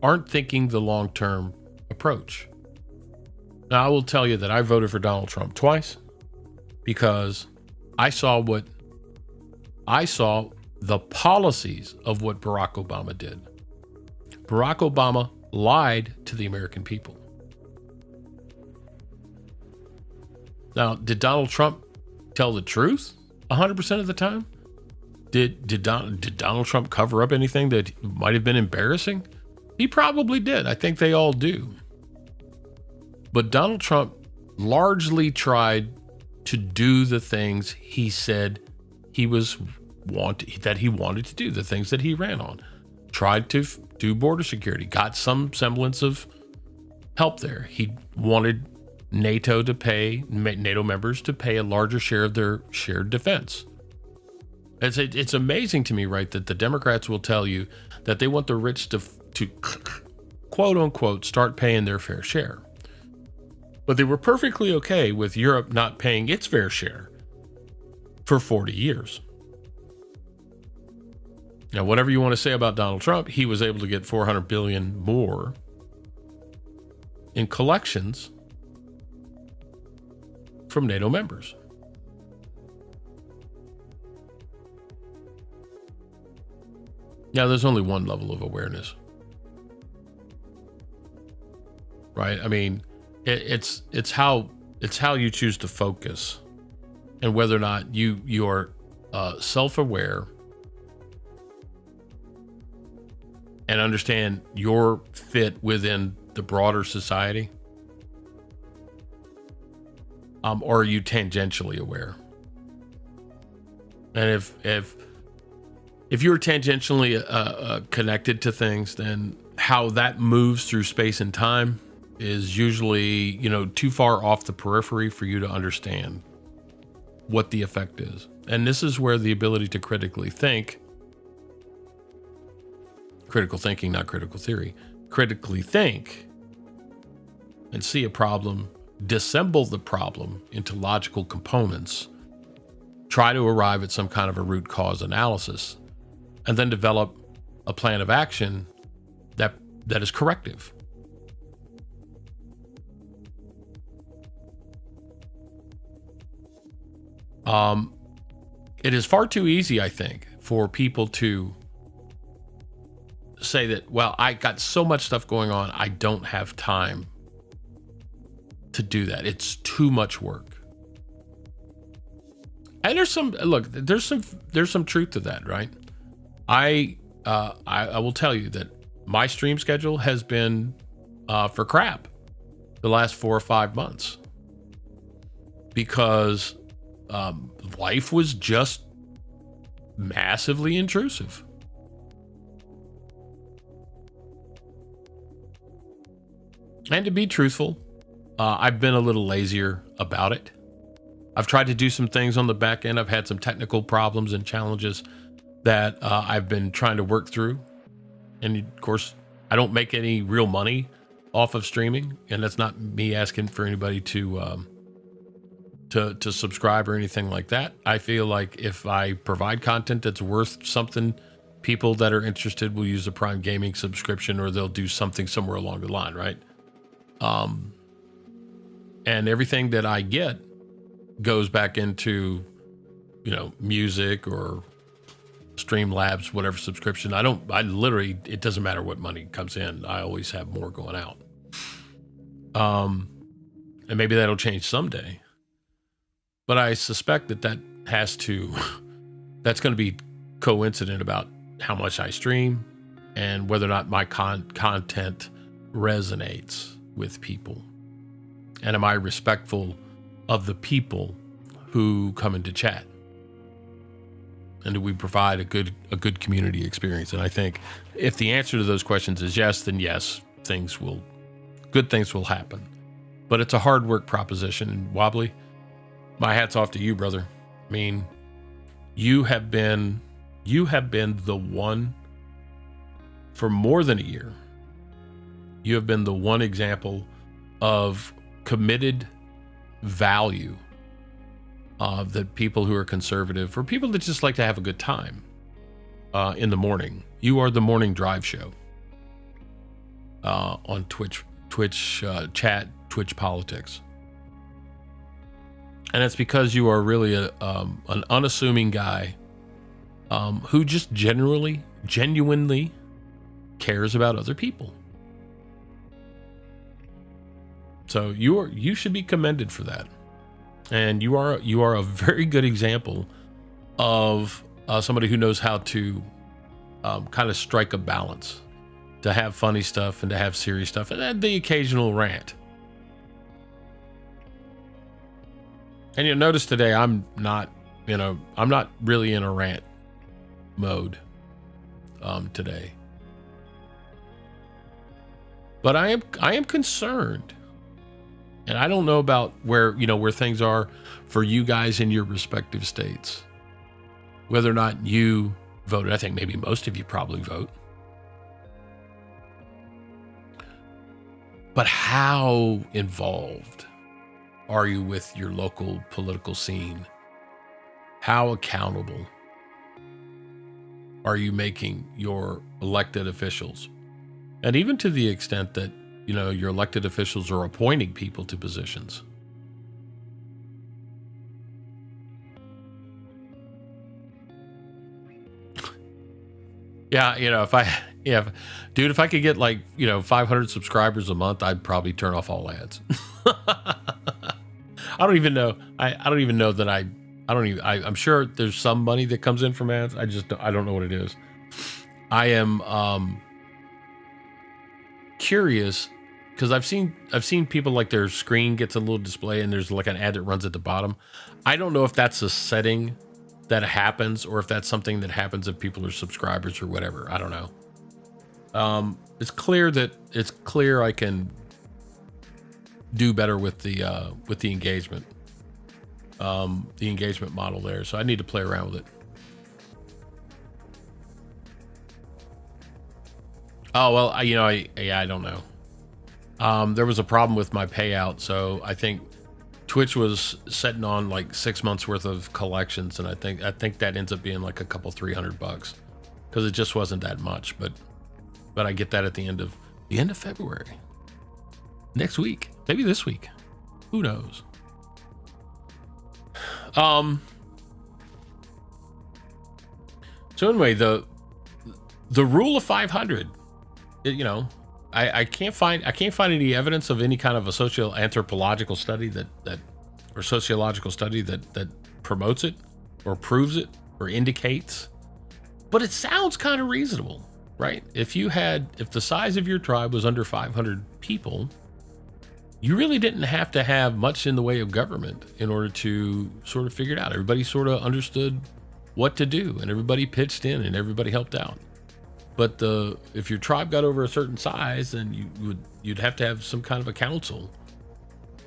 aren't thinking the long-term approach. Now, I will tell you that I voted for Donald Trump twice because I saw the policies of what Barack Obama did. Barack Obama lied to the American people. Now, did Donald Trump tell the truth 100% of the time? Did Donald Trump cover up anything that might have been embarrassing? He probably did. I think they all do. But Donald Trump largely tried to do the things he said he wanted to do, the things that he ran on. Tried to do border security, got some semblance of help there. He wanted NATO members to pay a larger share of their shared defense. It's amazing to me, right, that the Democrats will tell you that they want the rich to quote unquote start paying their fair share. But they were perfectly okay with Europe not paying its fair share for 40 years. Now, whatever you want to say about Donald Trump, he was able to get $400 billion more in collections from NATO members. Now, there's only one level of awareness, right? I mean, it's how you choose to focus, and whether or not you're self-aware and understand your fit within the broader society, or are you tangentially aware? And if you're tangentially connected to things, then how that moves through space and time is usually, too far off the periphery for you to understand what the effect is. And this is where the ability to critically think, critical thinking, not critical theory, critically think and see a problem, disassemble the problem into logical components, try to arrive at some kind of a root cause analysis, and then develop a plan of action that is corrective. It is far too easy, I think, for people to say that, well, I got so much stuff going on, I don't have time to do that. It's too much work. And there's some truth to that, right? I will tell you that my stream schedule has been for crap the last 4 or 5 months because life was just massively intrusive. And to be truthful, I've been a little lazier about it. I've tried to do some things on the back end. I've had some technical problems and challenges that I've been trying to work through. And of course, I don't make any real money off of streaming, and that's not me asking for anybody to subscribe or anything like that. I feel like if I provide content that's worth something, people that are interested will use a Prime Gaming subscription, or they'll do something somewhere along the line, right? And everything that I get goes back into, music or Streamlabs, whatever subscription. It doesn't matter what money comes in. I always have more going out. And maybe that'll change someday. But I suspect that's going to be coincident about how much I stream and whether or not my content resonates with people. And am I respectful of the people who come into chat? And do we provide a good community experience? And I think if the answer to those questions is yes, then yes, good things will happen. But it's a hard work proposition. And Wobbly, my hat's off to you, brother. I mean, you have been the one for more than a year. You have been the one example of committed value that people who are conservative, or people that just like to have a good time in the morning. You are the morning drive show on Twitch chat, Twitch politics. And it's because you are really an unassuming guy who just genuinely cares about other people. So you should be commended for that. And you are a very good example of somebody who knows how to kind of strike a balance, to have funny stuff and to have serious stuff, and then the occasional rant. And you'll notice today I'm not really in a rant mode today. But I am concerned. And I don't know about where things are for you guys in your respective states. Whether or not you voted. I think maybe most of you probably vote. But how involved are you with your local political scene? How accountable are you making your elected officials? And even to the extent that, your elected officials are appointing people to positions. Yeah, if I could get 500 subscribers a month, I'd probably turn off all ads. I don't even know. I don't even know that I'm sure there's some money that comes in from ads. I don't know what it is. I am curious because I've seen people like their screen gets a little display and there's like an ad that runs at the bottom. I don't know if that's a setting that happens or if that's something that happens if people are subscribers or whatever. I don't know. It's clear I can do better with the engagement. The engagement model there. So I need to play around with it. Oh, well, I don't know. There was a problem with my payout. So I think Twitch was setting on like 6 months worth of collections. And I think that ends up being like a couple $300 because it just wasn't that much. But I get that at the end of February. Next week, maybe this week. Who knows? So anyway, the rule of 500, I can't find any evidence of any kind of a anthropological study that promotes it or proves it or indicates, but it sounds kind of reasonable, right? If the size of your tribe was under 500 people, you really didn't have to have much in the way of government in order to sort of figure it out. Everybody sort of understood what to do and everybody pitched in and everybody helped out. But if your tribe got over a certain size, then you'd have to have some kind of a council,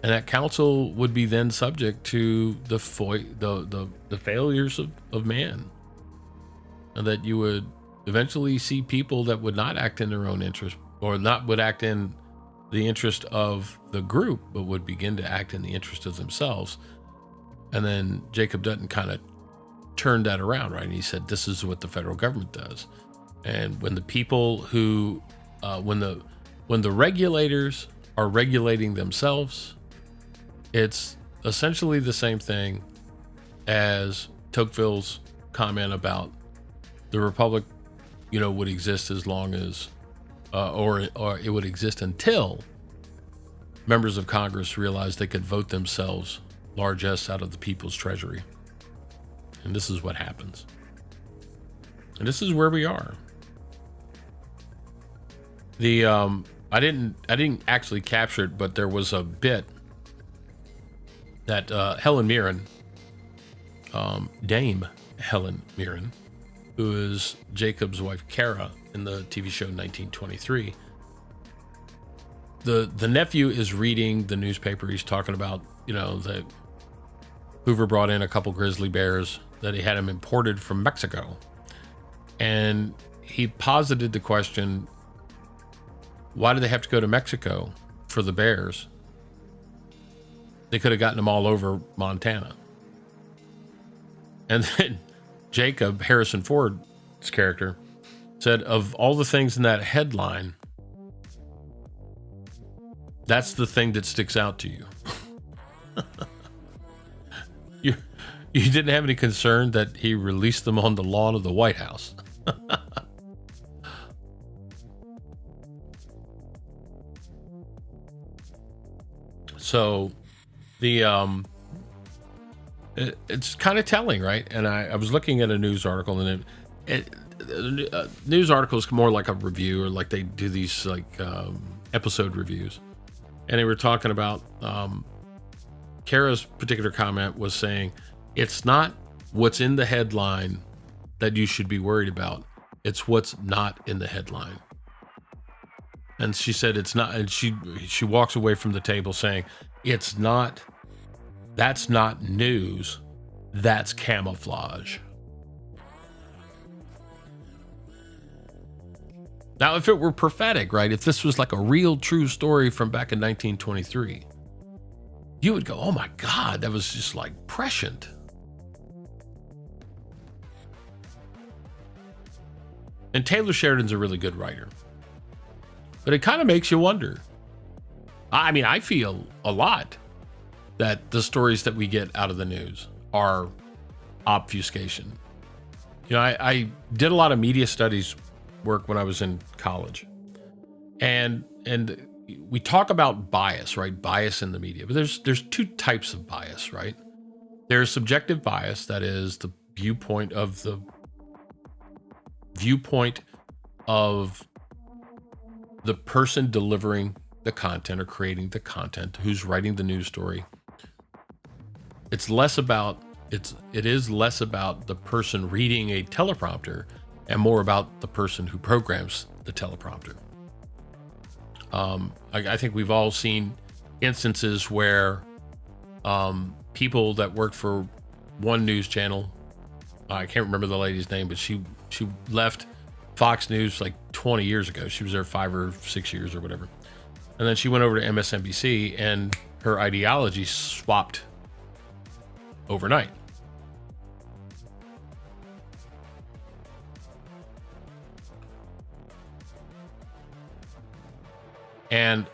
and that council would be then subject to the failures of man, and that you would eventually see people that would not act in their own interest or not would act in the interest of the group, but would begin to act in the interest of themselves. And then Jacob Dutton kind of turned that around, right? And he said, this is what the federal government does. And when the people who, when the regulators are regulating themselves, it's essentially the same thing as Tocqueville's comment about the republic, would exist as long as, or it would exist until members of Congress realized they could vote themselves largesse out of the people's treasury. And this is what happens. And this is where we are. I didn't actually capture it, but there was a bit that Helen Mirren, Dame Helen Mirren, who is Jacob's wife Kara in the TV show 1923. The nephew is reading the newspaper. He's talking about, that Hoover brought in a couple grizzly bears, that he had them imported from Mexico. And he posited the question, why do they have to go to Mexico for the bears? They could have gotten them all over Montana. And then Jacob, Harrison Ford's character, said, of all the things in that headline, that's the thing that sticks out to you. You didn't have any concern that he released them on the lawn of the White House. So it's kind of telling, right? And I was looking at a news article, and news articles more like a review, or like they do these like episode reviews, and they were talking about Kara's particular comment was saying, it's not what's in the headline that you should be worried about, it's what's not in the headline. And she said it's not, and she walks away from the table saying, it's not, that's not news, that's camouflage. Now, if it were prophetic, right? If this was like a real true story from back in 1923, you would go, oh my God, that was just like prescient. And Taylor Sheridan's a really good writer. But it kind of makes you wonder. I mean, I feel a lot that the stories that we get out of the news are obfuscation. You know, I did a lot of media studies work when I was in college. And we talk about bias, right? Bias in the media. But there's two types of bias, right? There's subjective bias, that is the viewpoint of the person delivering the content or creating the content, who's writing the news story. It is less about the person reading a teleprompter and more about the person who programs the teleprompter. I think we've all seen instances where people that worked for one news channel, I can't remember the lady's name, but she left Fox News like 20 years ago. She was there 5 or 6 years or whatever. And then she went over to MSNBC, and her ideology swapped overnight. And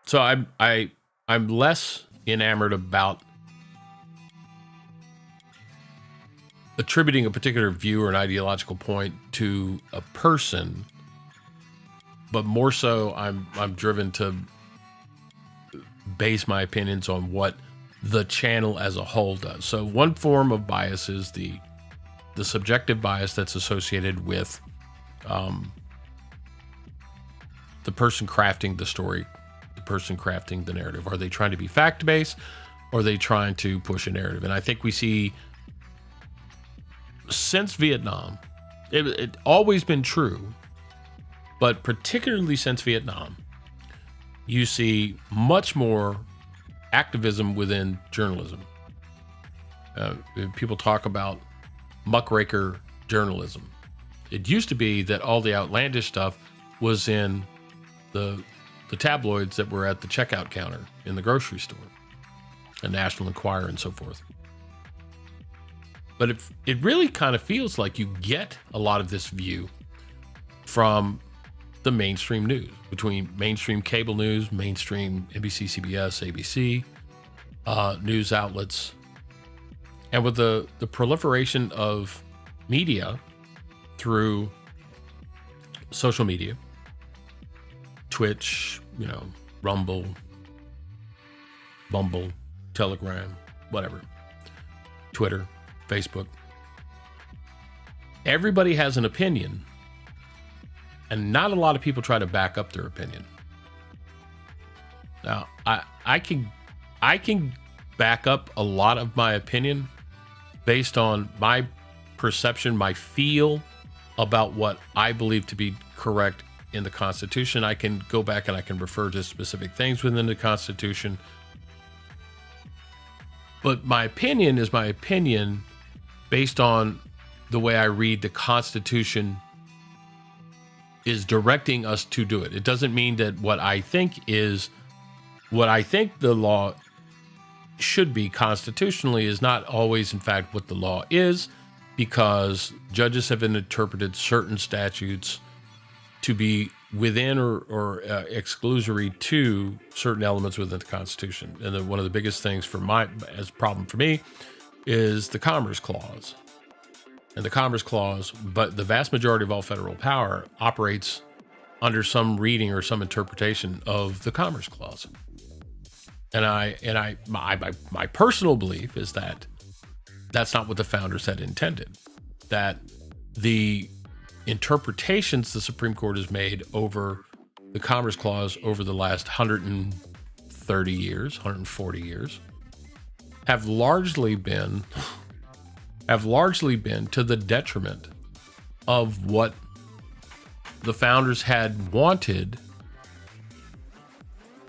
so I'm less enamored about attributing a particular view or an ideological point to a person, but more so I'm driven to base my opinions on what the channel as a whole does. So one form of bias is the subjective bias that's associated with the person crafting the story, the person crafting the narrative. Are they trying to be fact-based, or are they trying to push a narrative? And I think we see, since Vietnam, it always been true, but particularly since Vietnam, you see much more activism within journalism. People talk about muckraker journalism. It used to be that all the outlandish stuff was in the tabloids that were at the checkout counter in the grocery store, a National Enquirer and so forth. But it really kind of feels like you get a lot of this view from the mainstream news, between mainstream cable news, mainstream NBC, CBS, ABC, news outlets. And with the proliferation of media through social media, Twitch, Rumble, Bumble, Telegram, whatever, Twitter, Facebook. Everybody has an opinion, and not a lot of people try to back up their opinion. Now, I can back up a lot of my opinion based on my perception, my feel about what I believe to be correct in the Constitution. I can go back and I can refer to specific things within the Constitution. But my opinion is my opinion based on the way I read the Constitution is directing us to do it. It doesn't mean that what I think is what I think the law should be constitutionally is not always, in fact, what the law is, because judges have interpreted certain statutes to be within or exclusory to certain elements within the Constitution. And one of the biggest things as a problem for me is the Commerce Clause. And the Commerce Clause, but the vast majority of all federal power operates under some reading or some interpretation of the Commerce Clause. And my personal belief is that that's not what the founders had intended. That the interpretations the Supreme Court has made over the Commerce Clause over the last 130 years, 140 years, have largely been to the detriment of what the founders had wanted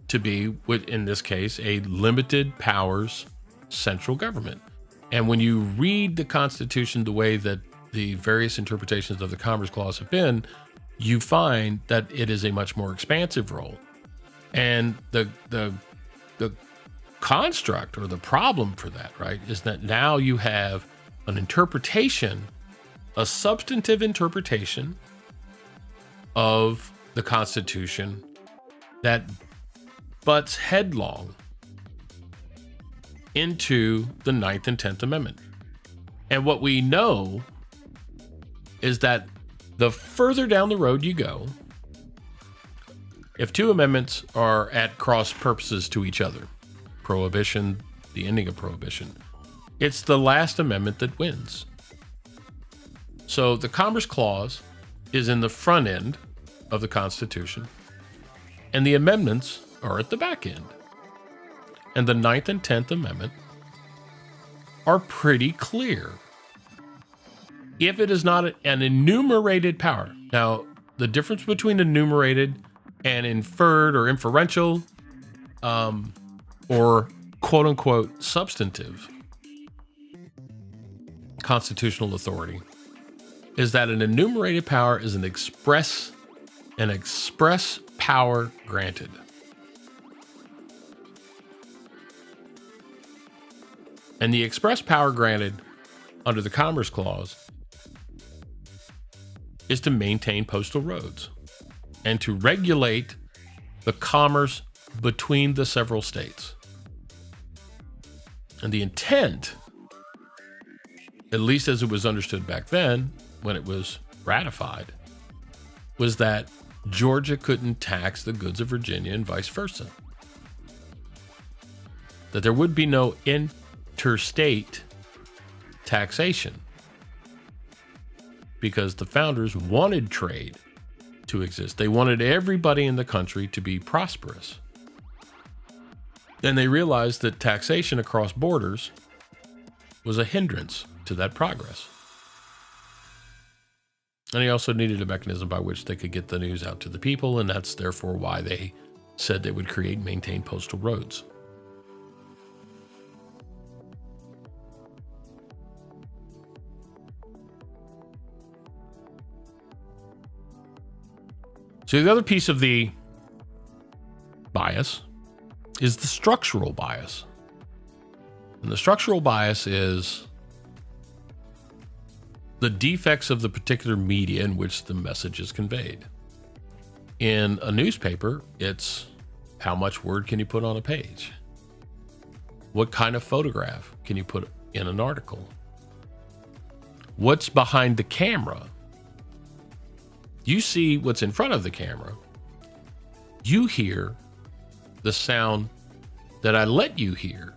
to be, in this case, a limited powers central government. And when you read the Constitution the way that the various interpretations of the Commerce Clause have been, you find that it is a much more expansive role. And the construct or the problem for that, right, is that now you have an interpretation, a substantive interpretation of the Constitution that butts headlong into the 9th and 10th Amendment. And what we know is that the further down the road you go, if two amendments are at cross purposes to each other, prohibition, the ending of prohibition, it's the last amendment that wins. So the Commerce Clause is in the front end of the Constitution, and the amendments are at the back end. And the 9th and 10th Amendment are pretty clear. If it is not an enumerated power. Now, the difference between enumerated and inferred or inferential, or quote unquote substantive constitutional authority, is that an enumerated power is an express power granted. And the express power granted under the Commerce Clause is to maintain postal roads and to regulate the commerce between the several states. And the intent, at least as it was understood back then when it was ratified, was that Georgia couldn't tax the goods of Virginia and vice versa. That there would be no interstate taxation, because the founders wanted trade to exist. They wanted everybody in the country to be prosperous. And they realized that taxation across borders was a hindrance to that progress. And they also needed a mechanism by which they could get the news out to the people, and that's therefore why they said they would create and maintain postal roads. So the other piece of the bias is the structural bias. And the structural bias is the defects of the particular media in which the message is conveyed. In a newspaper, it's how much word can you put on a page? What kind of photograph can you put in an article? What's behind the camera? You see what's in front of the camera. You hear the sound that I let you hear.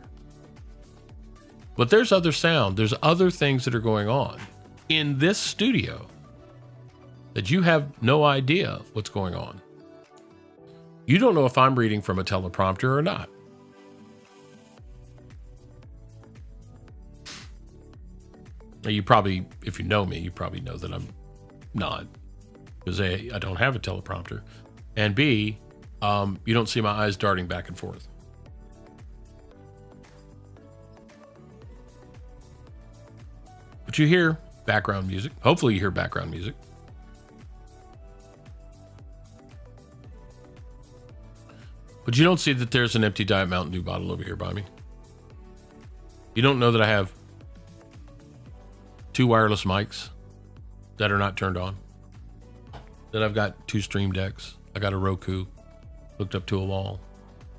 But there's other sound. There's other things that are going on in this studio that you have no idea what's going on. You don't know if I'm reading from a teleprompter or not. Now you probably, if you know me, you probably know that I'm not. Because A, I don't have a teleprompter, and B, you don't see my eyes darting back and forth. But you hear background music. Hopefully you hear background music. But you don't see that there's an empty Diet Mountain Dew bottle over here by me. You don't know that I have 2 wireless mics that are not turned on. That I've got 2 Stream Decks. I got a Roku hooked up to a wall.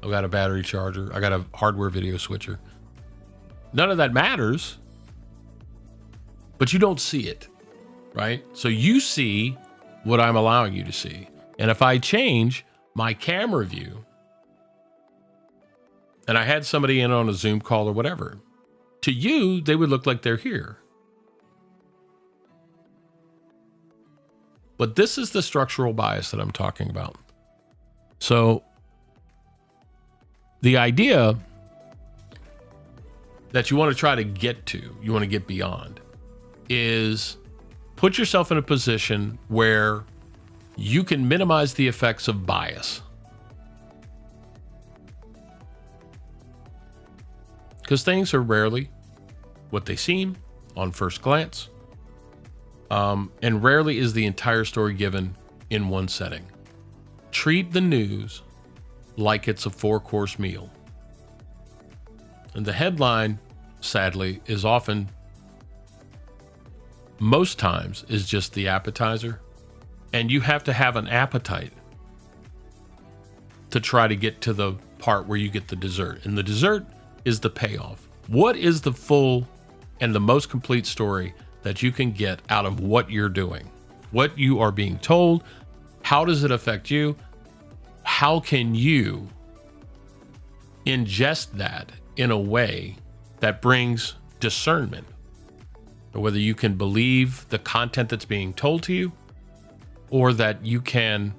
I've got a battery charger. I got a hardware video switcher. None of that matters, but you don't see it, right? So you see what I'm allowing you to see. And if I change my camera view, and I had somebody in on a Zoom call or whatever, to you, they would look like they're here. But this is the structural bias that I'm talking about. So the idea that you want to try to get to, you want to get beyond, is put yourself in a position where you can minimize the effects of bias. Because things are rarely what they seem on first glance. And rarely is the entire story given in one setting. Treat the news like it's a 4-course meal. And the headline, sadly, is often, most times, is just the appetizer. And you have to have an appetite to try to get to the part where you get the dessert. And the dessert is the payoff. What is the full and the most complete story that you can get out of what you're doing? What you are being told? How does it affect you? How can you ingest that in a way that brings discernment? Or whether you can believe the content that's being told to you, or that you can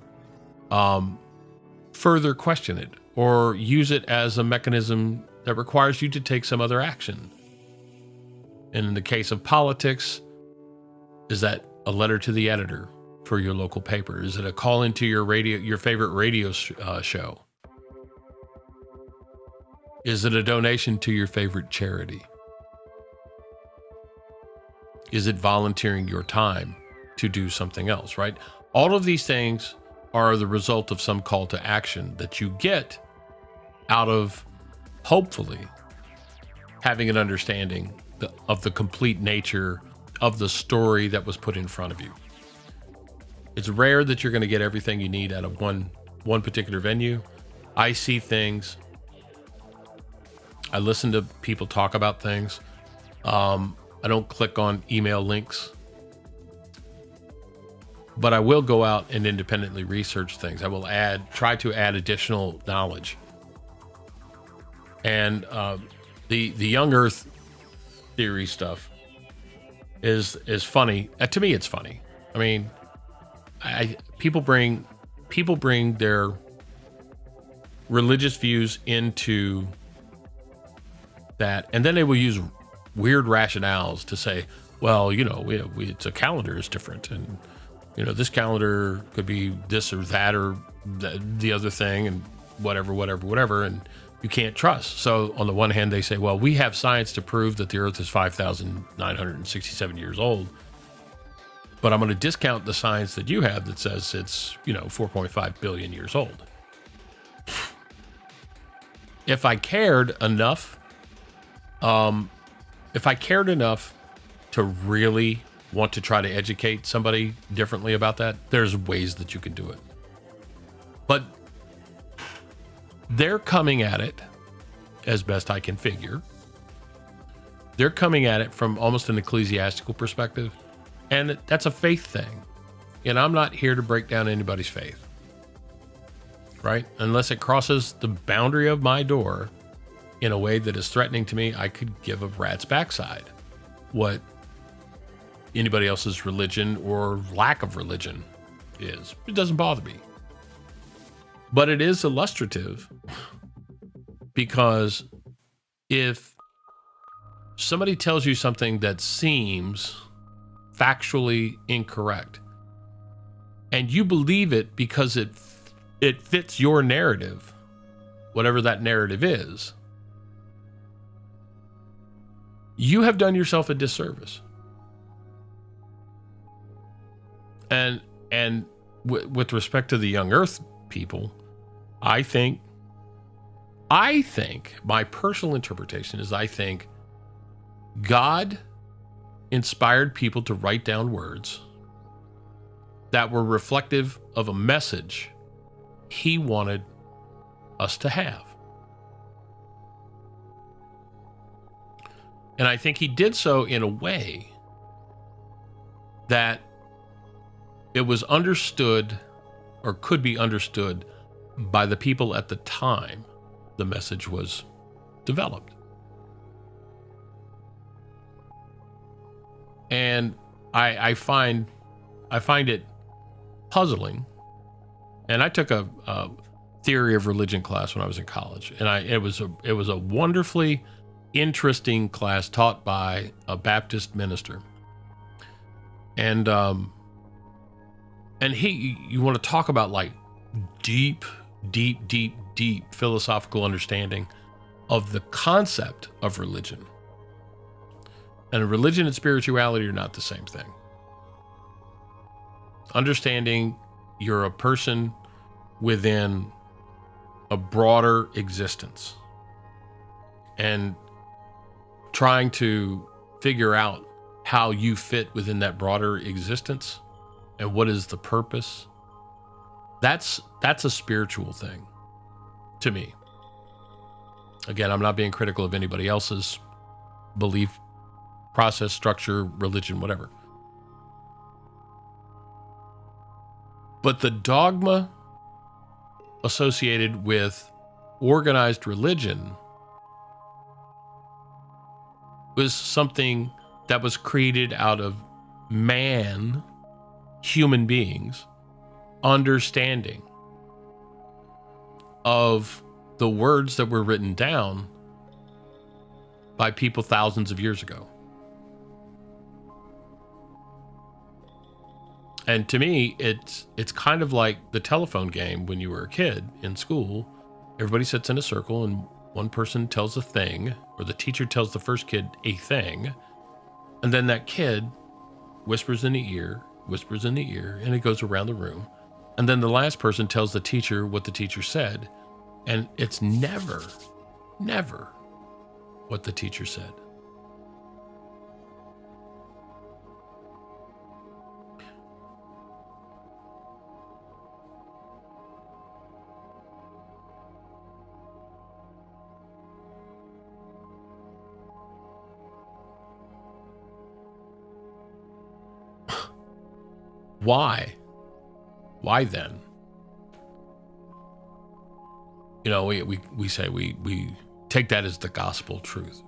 further question it, or use it as a mechanism that requires you to take some other action. And in the case of politics, is that a letter to the editor for your local paper? Is it a call into your favorite radio show? Is it a donation to your favorite charity? Is it volunteering your time to do something else, right? All of these things are the result of some call to action that you get out of, hopefully, having an understanding of the complete nature of the story that was put in front of you. It's rare that you're going to get everything you need out of one particular venue. I see things. I listen to people talk about things. I don't click on email links. But I will go out and independently research things. I will try to add additional knowledge. And the young Earth theory stuff is funny. To me, it's funny. I mean, people bring their religious views into that, and then they will use weird rationales to say, well, it's a calendar is different, and this calendar could be this or that or the other thing, and whatever, and you can't trust. So on the one hand, they say, well, we have science to prove that the Earth is 5,967 years old, but I'm going to discount the science that you have that says it's 4.5 billion years old. If I cared enough, to really want to try to educate somebody differently about that, there's ways that you can do it. But they're coming at it, as best I can figure, they're coming at it from almost an ecclesiastical perspective, and that's a faith thing. And I'm not here to break down anybody's faith, right? Unless it crosses the boundary of my door in a way that is threatening to me, I could give a rat's backside what anybody else's religion or lack of religion is. It doesn't bother me. But it is illustrative, because if somebody tells you something that seems factually incorrect, and you believe it because it fits your narrative, whatever that narrative is, you have done yourself a disservice. And with respect to the young Earth people, I think I think, my personal interpretation is, I think God inspired people to write down words that were reflective of a message he wanted us to have. And I think he did so in a way that it was understood, or could be understood, by the people at the time the message was developed. And I find it puzzling. And I took a theory of religion class when I was in college, and it was a wonderfully interesting class taught by a Baptist minister. And you want to talk about like deep philosophical understanding of the concept of religion. And religion and spirituality are not the same thing. Understanding you're a person within a broader existence and trying to figure out how you fit within that broader existence and what is the purpose. That's a spiritual thing to me. Again, I'm not being critical of anybody else's belief, process, structure, religion, whatever. But the dogma associated with organized religion was something that was created out of man, human beings, understanding of the words that were written down by people thousands of years ago. And to me, it's kind of like the telephone game when you were a kid in school. Everybody sits in a circle and one person tells a thing, or the teacher tells the first kid a thing, and then that kid whispers in the ear, and it goes around the room. And then the last person tells the teacher what the teacher said, and it's never what the teacher said. Why? Why then? You know, we say we take that as the gospel truth.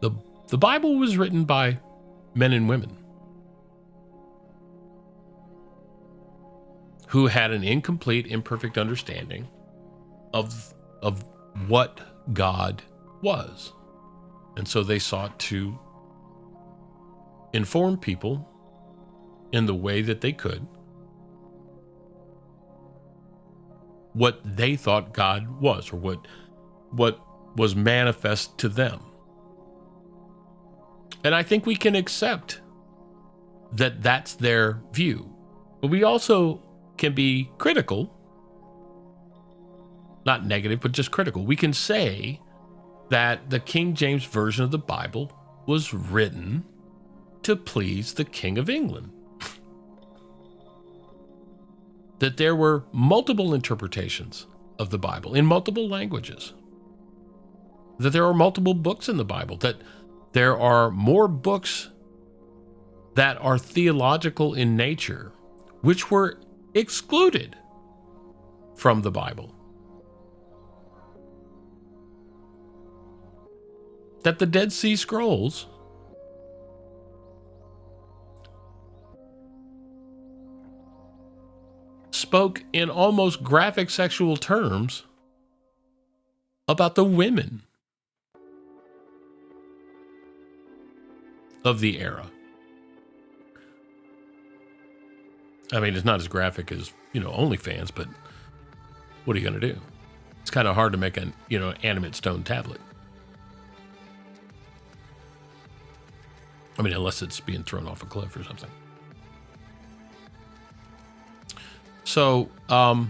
The Bible was written by men and women who had an incomplete, imperfect understanding of what God was. And so they sought to inform people in the way that they could what they thought God was, or what was manifest to them. And I think we can accept that that's their view. But we also can be critical, not negative, but just critical. We can say that the King James Version of the Bible was written to please the King of England. That there were multiple interpretations of the Bible in multiple languages. That there are multiple books in the Bible. That there are more books that are theological in nature, which were excluded from the Bible. That the Dead Sea Scrolls spoke in almost graphic sexual terms about the women of the era. I mean, it's not as graphic as, OnlyFans, but what are you going to do? It's kind of hard to make an, animate stone tablet. I mean, unless it's being thrown off a cliff or something. So, I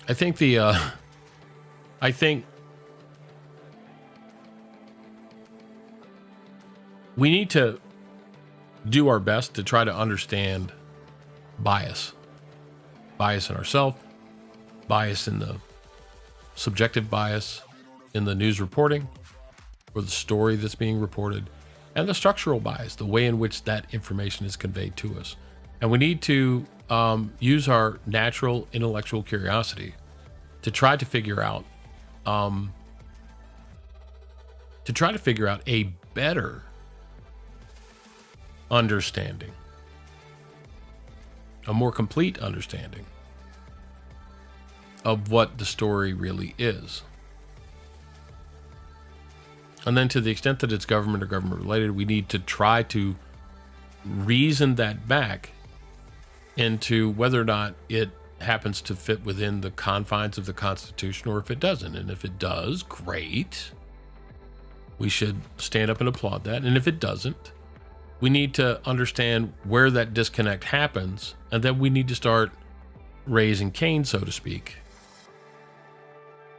think the I think we need to do our best to try to understand bias in ourselves, bias in the subjective bias in the news reporting or the story that's being reported, and the structural bias, the way in which that information is conveyed to us. And we need to use our natural intellectual curiosity to try to figure out a better understanding, a more complete understanding of what the story really is. And then to the extent that it's government or government related, we need to try to reason that back into whether or not it happens to fit within the confines of the Constitution or if it doesn't. And if it does, great. We should stand up and applaud that. And if it doesn't, we need to understand where that disconnect happens, and then we need to start raising Cain, so to speak,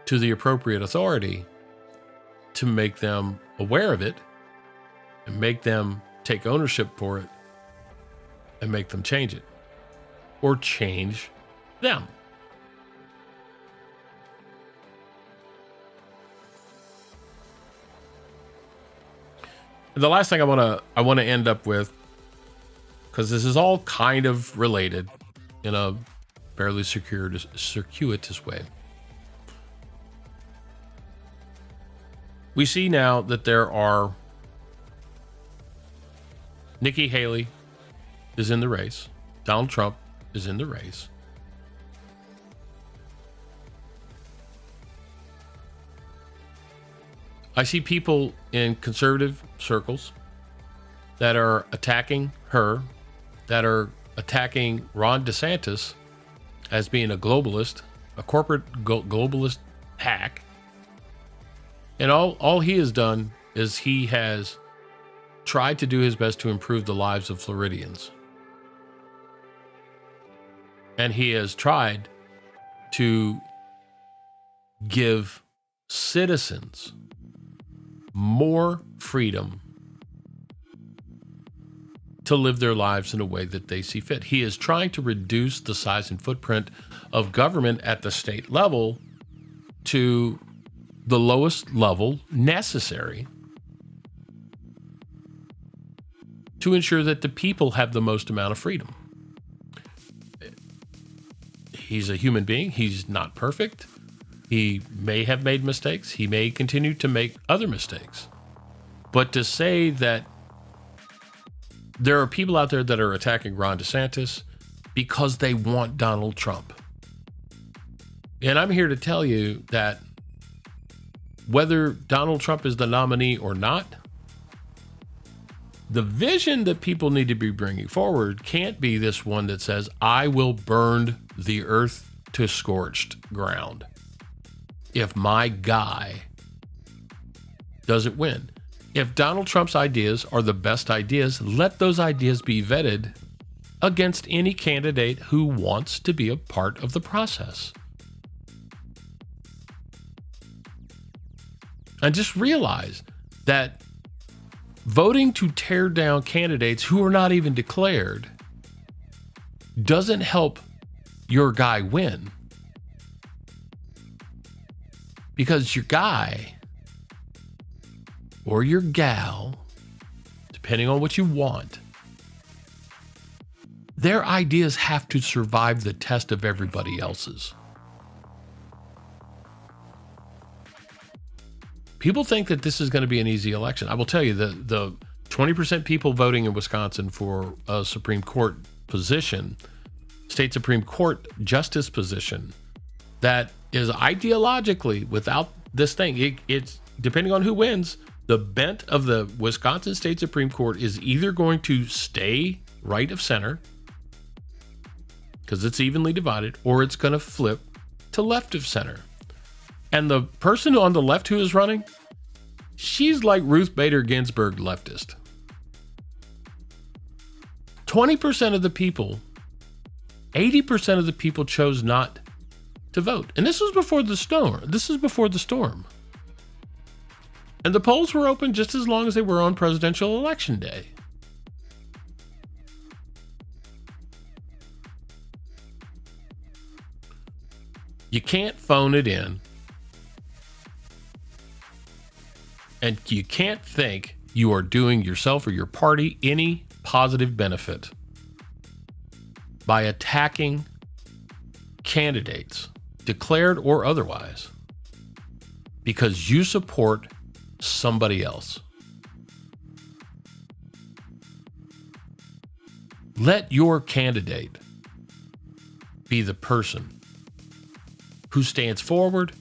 to the appropriate authority to make them aware of it and make them take ownership for it and make them change it or change them. The last thing I want to end up with, because this is all kind of related in a fairly circuitous way. We see now that there are Nikki Haley is in the race. Donald Trump is in the race. I see people in conservative circles that are attacking her, that are attacking Ron DeSantis as being a globalist, a corporate globalist hack. And all he has done is he has tried to do his best to improve the lives of Floridians. And he has tried to give citizens more freedom to live their lives in a way that they see fit. He is trying to reduce the size and footprint of government at the state level to the lowest level necessary to ensure that the people have the most amount of freedom. He's a human being. He's not perfect. He may have made mistakes. He may continue to make other mistakes. But to say that there are people out there that are attacking Ron DeSantis because they want Donald Trump. And I'm here to tell you that whether Donald Trump is the nominee or not, the vision that people need to be bringing forward can't be this one that says, I will burn the earth to scorched ground if my guy doesn't win. If Donald Trump's ideas are the best ideas, let those ideas be vetted against any candidate who wants to be a part of the process. And just realize that voting to tear down candidates who are not even declared doesn't help your guy win. Because your guy or your gal, depending on what you want, their ideas have to survive the test of everybody else's. People think that this is going to be an easy election. I will tell you that the 20% people voting in Wisconsin for a Supreme Court position, state Supreme Court justice position, that is ideologically without this thing. It's depending on who wins, the bent of the Wisconsin State Supreme Court is either going to stay right of center because it's evenly divided, or it's going to flip to left of center. And the person on the left who is running, she's like Ruth Bader Ginsburg leftist. 20% of the people, 80% of the people chose not to vote. And this was before the storm. This is before the storm. And the polls were open just as long as they were on presidential election day. You can't phone it in. And you can't think you are doing yourself or your party any positive benefit by attacking candidates, declared or otherwise, because you support somebody else. Let your candidate be the person who stands forward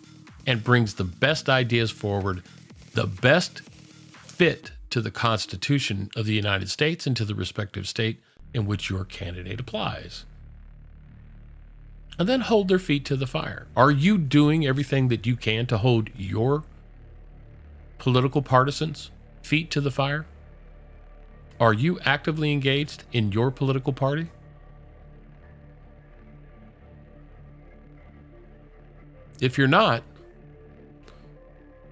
and brings the best ideas forward, the best fit to the Constitution of the United States and to the respective state in which your candidate applies. And then hold their feet to the fire. Are you doing everything that you can to hold your political partisans' feet to the fire? Are you actively engaged in your political party? If you're not,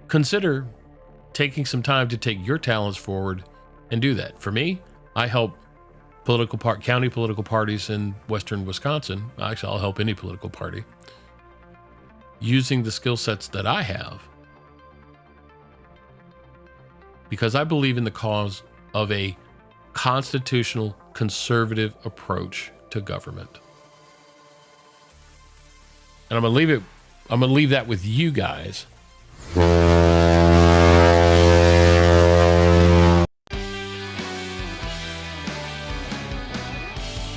consider taking some time to take your talents forward and do that. For me, I help county political parties in western Wisconsin. Actually, I'll help any political party using the skill sets that I have, because I believe in the cause of a constitutional conservative approach to government. And I'm going to leave that with you guys.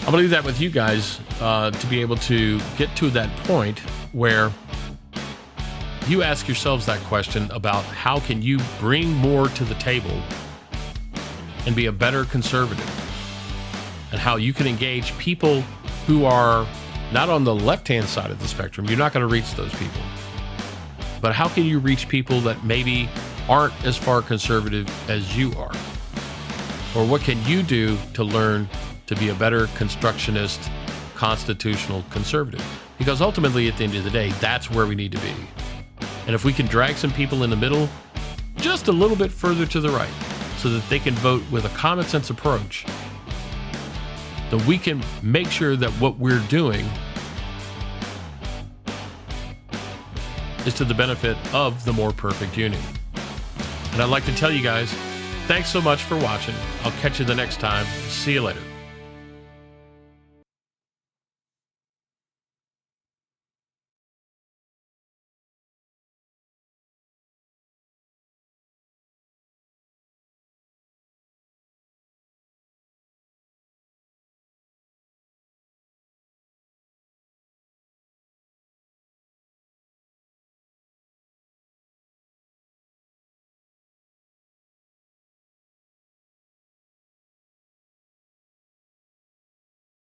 I'm going to leave that with you guys to be able to get to that point where you ask yourselves that question about how can you bring more to the table and be a better conservative, and how you can engage people who are not on the left-hand side of the spectrum. You're not going to reach those people. But how can you reach people that maybe aren't as far conservative as you are? Or what can you do to learn to be a better constructionist, constitutional conservative? Because ultimately, at the end of the day, that's where we need to be. And if we can drag some people in the middle, just a little bit further to the right, so that they can vote with a common sense approach, then we can make sure that what we're doing is to the benefit of the more perfect union. And I'd like to tell you guys, thanks so much for watching. I'll catch you the next time. See you later.